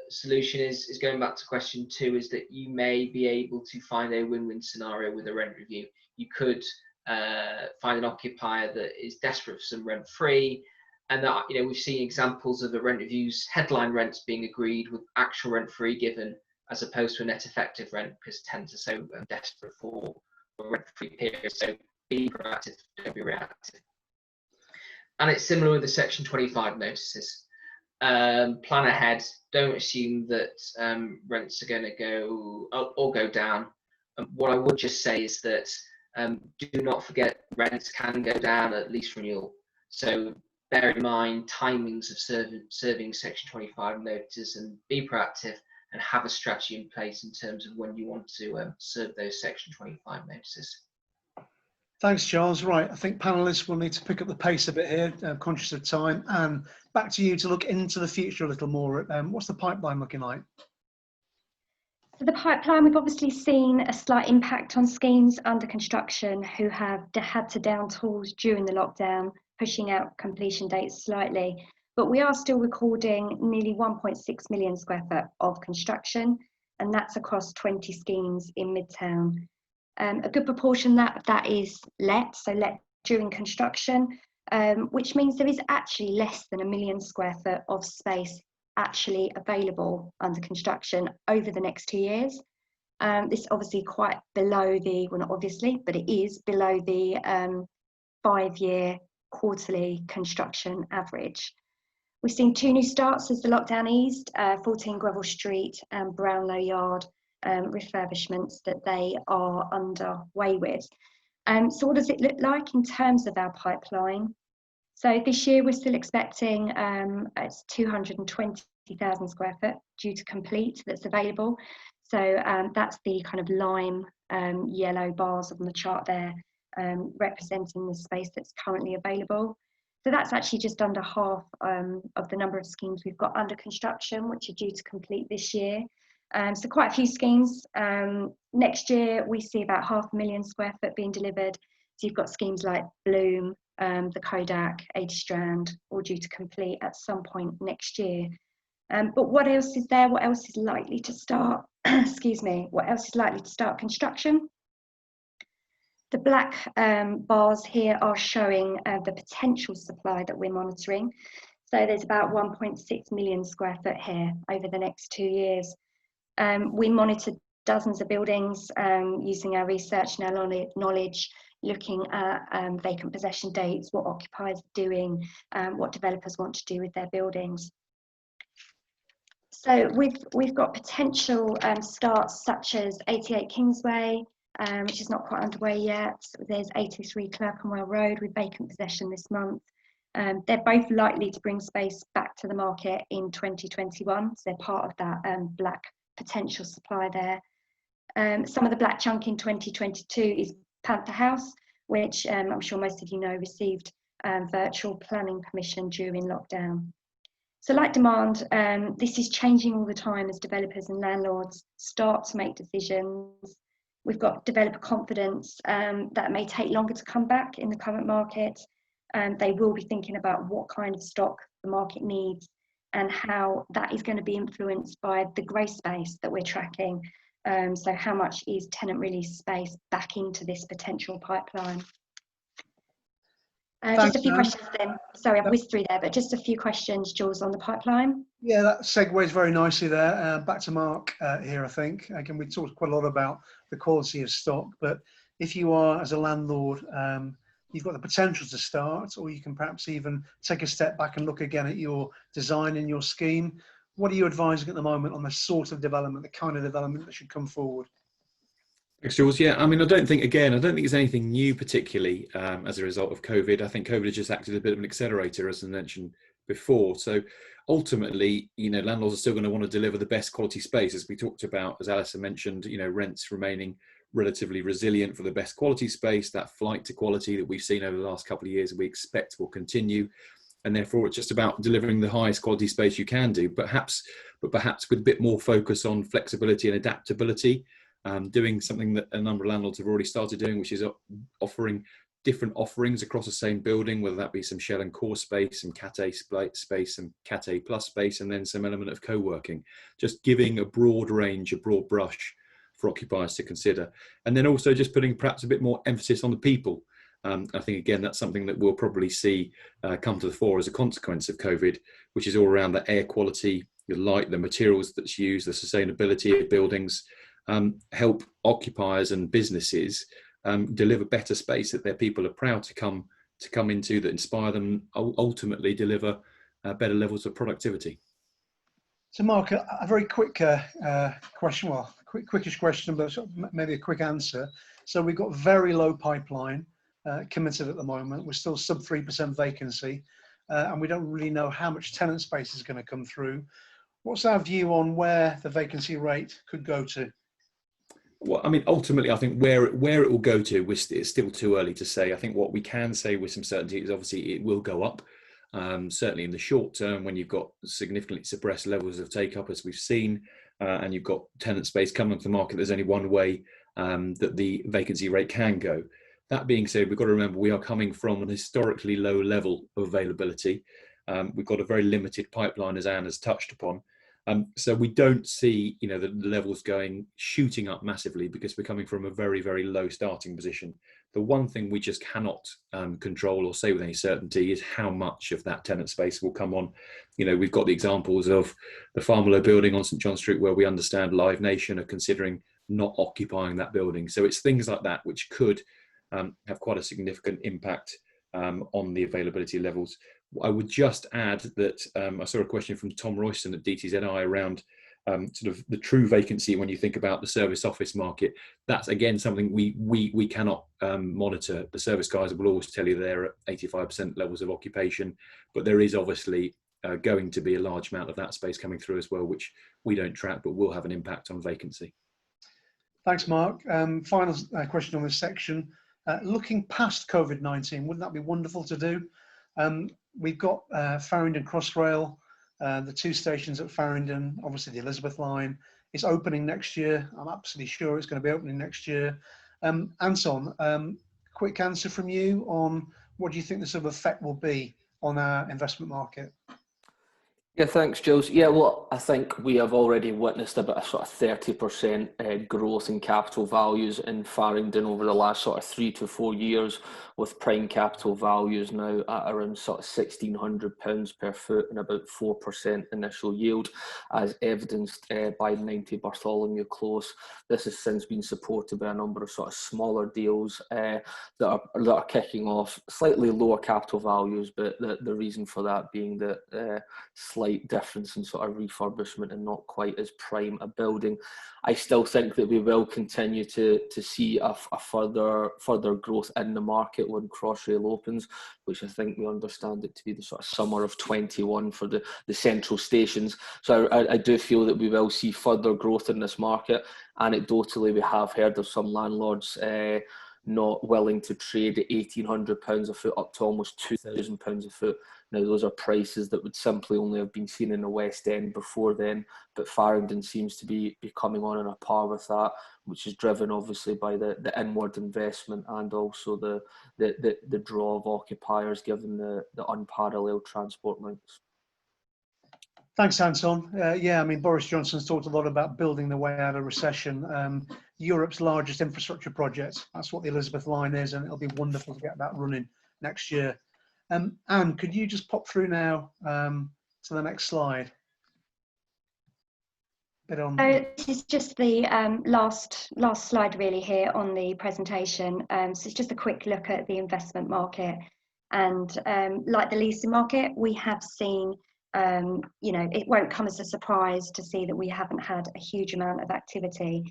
solution is going back to question 2, is that you may be able to find a win-win scenario with a rent review. You could find an occupier that is desperate for some rent-free, and that, you know, we've seen examples of the rent reviews, headline rents being agreed with actual rent-free given, as opposed to a net effective rent, because tenants are so desperate for a rent-free period. So be proactive, don't be reactive. And it's similar with the Section 25 notices. Plan ahead. Don't assume that rents are going to go up or go down. What I would just say is that do not forget rents can go down at lease renewal. So bear in mind timings of serving Section 25 notices, and be proactive and have a strategy in place in terms of when you want to serve those Section 25 notices. Thanks, Charles. Right, I think panelists will need to pick up the pace a bit here, conscious of time. And back to you to look into the future a little more. What's the pipeline looking like? So the pipeline, we've obviously seen a slight impact on schemes under construction who have had to down tools during the lockdown, pushing out completion dates slightly. But we are still recording nearly 1.6 million square foot of construction, and that's across 20 schemes in Midtown. A good proportion that is let during construction, which means there is actually less than 1 million square foot of space actually available under construction over the next 2 years. This is obviously quite below the, well, not obviously, but it is below the 5-year quarterly construction average. We've seen 2 new starts as the lockdown eased, 14 Gravel Street and Brownlow Yard refurbishments that they are underway with. So what does it look like in terms of our pipeline? So this year we're still expecting it's 220,000 square foot due to complete that's available. So that's the kind of lime yellow bars on the chart there, representing the space that's currently available. So that's actually just under half of the number of schemes we've got under construction, which are due to complete this year. So quite a few schemes. Next year we see about 500,000 square foot being delivered. So you've got schemes like Bloom, the Kodak, 80 Strand, all due to complete at some point next year. But what else is there? What else is likely to start? Excuse me. What else is likely to start construction? The black bars here are showing the potential supply that we're monitoring. So there's about 1.6 million square foot here over the next 2 years. We monitored dozens of buildings using our research and our knowledge, looking at vacant possession dates, what occupiers are doing, what developers want to do with their buildings. So we've got potential starts such as 88 Kingsway, which is not quite underway yet. There's 83 Clerkenwell Road with vacant possession this month. They're both likely to bring space back to the market in 2021. So they're part of that black potential supply there. Some of the black chunk in 2022 is Panther House, which I'm sure most of you know received virtual planning permission during lockdown. So like demand, this is changing all the time as developers and landlords start to make decisions. We've got developer confidence that may take longer to come back in the current market. They will be thinking about what kind of stock the market needs and how that is going to be influenced by the grey space that we're tracking. So how much is tenant release space back into this potential pipeline? Just a few questions then. Sorry, I've whizzed through there, but just a few questions, Jules, on the pipeline. Yeah, that segues very nicely there. Back to Mark here, I think. Again, we talked quite a lot about the quality of stock, but if you are, as a landlord, you've got the potential to start, or you can perhaps even take a step back and look again at your design and your scheme. What are you advising at the moment on the sort of development, the kind of development that should come forward? Thanks, Jules. Yeah, I mean, I don't think there's anything new particularly as a result of COVID. I think COVID has just acted as a bit of an accelerator, as I mentioned before. So ultimately, landlords are still going to want to deliver the best quality space, as we talked about, as Alison mentioned, rents remaining relatively resilient for the best quality space. That flight to quality that we've seen over the last couple of years, we expect will continue. And therefore, it's just about delivering the highest quality space you can do, perhaps with a bit more focus on flexibility and adaptability. Doing something that a number of landlords have already started doing, which is offering different offerings across the same building, whether that be some shell and core space, some Cat A space, some Cat A plus space, and then some element of co-working. Just giving a broad range, a broad brush for occupiers to consider. And then also just putting perhaps a bit more emphasis on the people. I think, again, that's something that we'll probably see come to the fore as a consequence of COVID, which is all around the air quality, the light, the materials that's used, the sustainability of buildings. Help occupiers and businesses deliver better space that their people are proud to come into, that inspire them, ultimately deliver better levels of productivity. So Mark, a very quick question, well, quickish question, but maybe a quick answer. So we've got very low pipeline committed at the moment. We're still sub 3% vacancy, and we don't really know how much tenant space is going to come through. What's our view on where the vacancy rate could go to? Well, I mean, ultimately, I think where it will go to, it's still too early to say. I think what we can say with some certainty is obviously it will go up. Certainly in the short term, when you've got significantly suppressed levels of take-up, as we've seen, and you've got tenant space coming to the market, there's only one way that the vacancy rate can go. That being said, we've got to remember we are coming from an historically low level of availability. We've got a very limited pipeline, as Anne has touched upon. So we don't see, the levels shooting up massively, because we're coming from a very, very low starting position. The one thing we just cannot control or say with any certainty is how much of that tenant space will come on. We've got the examples of the Farmerlow building on St John Street, where we understand Live Nation are considering not occupying that building. So it's things like that which could have quite a significant impact on the availability levels. I would just add that I saw a question from Tom Royston at DTZI around sort of the true vacancy when you think about the service office market. That's, again, something we cannot monitor. The service guys will always tell you they're at 85% levels of occupation, but there is obviously going to be a large amount of that space coming through as well, which we don't track, but will have an impact on vacancy. Thanks, Mark. Final question on this section. Looking past COVID-19, wouldn't that be wonderful to do? We've got Farringdon Crossrail, the 2 stations at Farringdon, obviously the Elizabeth line. It's opening next year. I'm absolutely sure it's going to be opening next year. Anton, quick answer from you on what do you think the sort of effect will be on our investment market? Yeah, thanks, Jules. Yeah, well, I think we have already witnessed about a sort of 30% growth in capital values in Farringdon over the last sort of 3 to 4 years, with prime capital values now at around sort of £1,600 per foot and about 4% initial yield, as evidenced by 90 Bartholomew Close. This has since been supported by a number of sort of smaller deals that are kicking off, slightly lower capital values, but the reason for that being that slightly slight difference in sort of refurbishment and not quite as prime a building. I still think that we will continue to see a further growth in the market when Crossrail opens, which I think we understand it to be the sort of summer of 21 for the central stations. So I do feel that we will see further growth in this market. Anecdotally, we have heard of some landlords not willing to trade at £1,800 a foot up to almost £2,000 a foot. Now, those are prices that would simply only have been seen in the West End before then, but Farringdon seems to be coming on a par with that, which is driven obviously by the inward investment and also the draw of occupiers given the unparalleled transport links. Thanks, Anton. Yeah, I mean, Boris Johnson's talked a lot about building the way out of recession. Europe's largest infrastructure project. That's what the Elizabeth Line is, and it'll be wonderful to get that running next year. Anne, could you just pop through now to the next slide? So this is just the last slide really here on the presentation. So it's just a quick look at the investment market, and like the leasing market, we have seen. You know, it won't come as a surprise to see that we haven't had a huge amount of activity.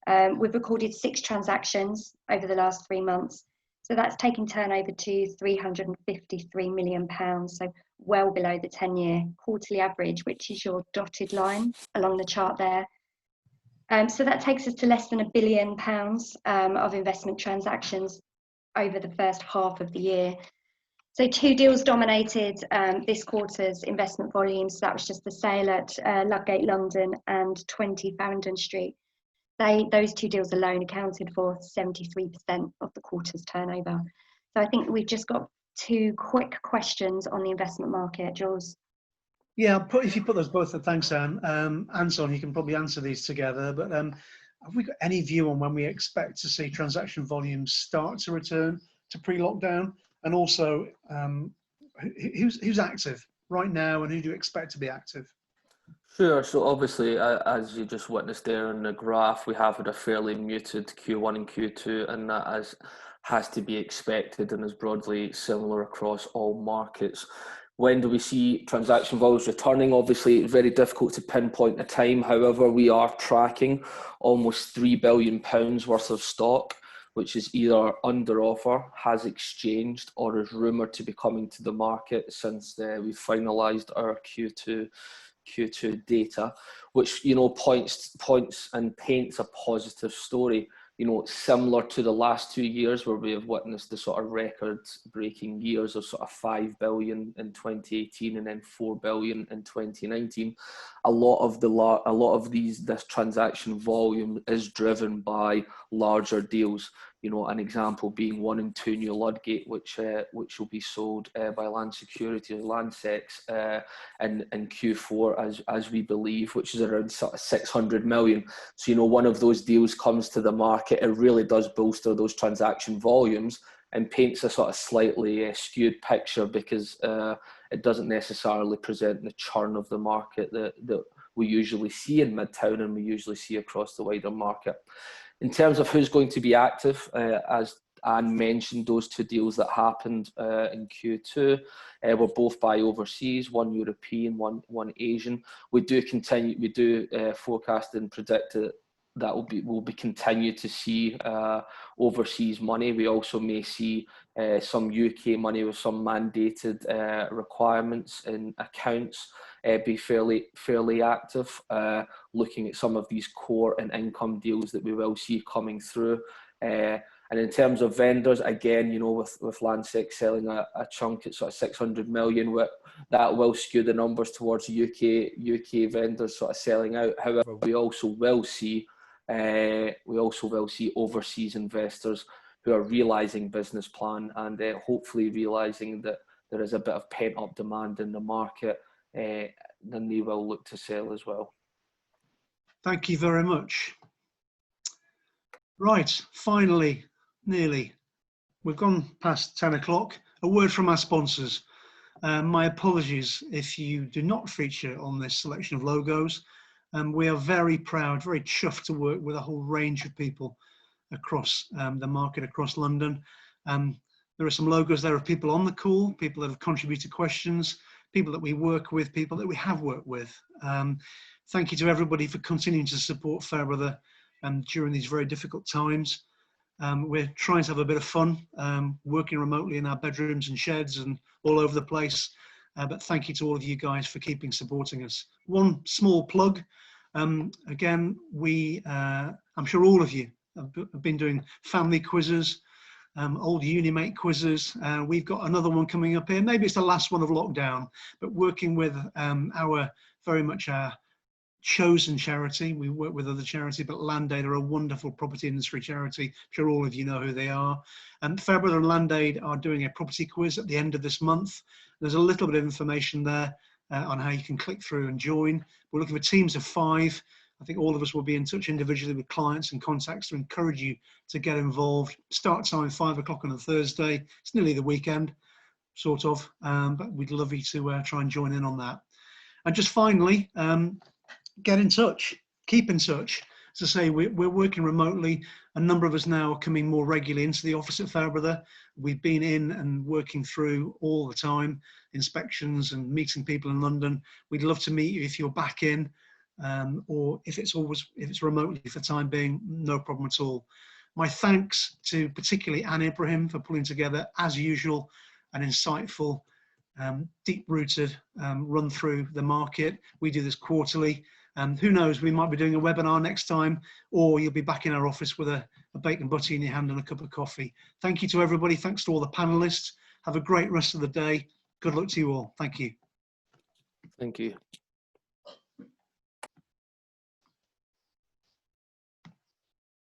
We've recorded 6 transactions over the last 3 months. So that's taking turnover to £353 million, so well below the 10-year quarterly average, which is your dotted line along the chart there. So that takes us to less than £1 billion of investment transactions over the first half of the year. So 2 deals dominated this quarter's investment volumes. So that was just the sale at Ludgate, London and 20 Farringdon Street. Those 2 deals alone accounted for 73% of the quarter's turnover. So I think we've just got 2 quick questions on the investment market, Jules. Yeah, if you put those both, thanks, Anne. Anton, you can probably answer these together, but have we got any view on when we expect to see transaction volumes start to return to pre-lockdown? And also, who's active right now, and who do you expect to be active? Sure. So obviously, as you just witnessed there in the graph, we have had a fairly muted Q1 and Q2, and that has to be expected and is broadly similar across all markets. When do we see transaction volumes returning? Obviously, it's very difficult to pinpoint a time. However, we are tracking almost £3 billion worth of stock, which is either under offer, has exchanged, or is rumoured to be coming to the market since we finalised our Q2 data, which, you know, points and paints a positive story. You know, similar to the last 2 years where we have witnessed the sort of record-breaking years of sort of 5 billion in 2018 and then 4 billion in 2019. A lot of this transaction volume is driven by larger deals. You know, an example being 1 and 2 New Ludgate, which will be sold by Land Security or Landsex in Q4, as we believe, which is around sort of 600 million. So, you know, one of those deals comes to the market, it really does bolster those transaction volumes and paints a sort of slightly skewed picture because it doesn't necessarily present the churn of the market that we usually see in Midtown and we usually see across the wider market. In terms of who's going to be active, as Anne mentioned, those 2 deals that happened in Q2 were both by overseas, 1 European, one Asian. We do forecast and predict that we'll be continue to see overseas money. We also may see some UK money with some mandated requirements in accounts be fairly active, looking at some of these core and income deals that we will see coming through. And in terms of vendors, again, you know, with Landsex selling a chunk at sort of 600 million, that will skew the numbers towards UK vendors sort of selling out. However, we also will see overseas investors who are realising business plan and hopefully realising that there is a bit of pent-up demand in the market, then they will look to sell as well. Thank you very much. Right, finally, nearly, we've gone past 10 o'clock. A word from our sponsors. My apologies if you do not feature on this selection of logos. We are very proud, very chuffed to work with a whole range of people across the market, across London. There are some logos there of people on the call, people that have contributed questions, people that we work with, people that we have worked with. Thank you to everybody for continuing to support Farebrother during these very difficult times. We're trying to have a bit of fun, working remotely in our bedrooms and sheds and all over the place. But thank you to all of you guys for supporting us. One small plug. Again, I'm sure all of you have been doing family quizzes, old Unimate quizzes. We've got another one coming up here. Maybe it's the last one of lockdown, but working with very much our chosen charity. We work with other charities, but Land Aid are a wonderful property industry charity. I'm sure all of you know who they are. And Farebrother and Land Aid are doing a property quiz at the end of this month. There's a little bit of information there on how you can click through and join. We're looking for teams of 5. I think all of us will be in touch individually with clients and contacts to encourage you to get involved. Start time 5 o'clock on a Thursday. It's nearly the weekend, sort of, but we'd love you to try and join in on that. And just finally, get in touch, keep in touch. As I say, we're working remotely. A number of us now are coming more regularly into the office at Farebrother. We've been in and working through all the time, inspections and meeting people in London. We'd love to meet you if you're back in, or if it's remotely for the time being, no problem at all. My thanks to particularly Anne Ibrahim for pulling together, as usual, an insightful, deep-rooted run through the market. We do this quarterly. Who knows, we might be doing a webinar next time, or you'll be back in our office with a bacon butty in your hand and a cup of coffee. Thank you to everybody. Thanks to all the panelists. Have a great rest of the day. Good luck to you all. Thank you. Thank you.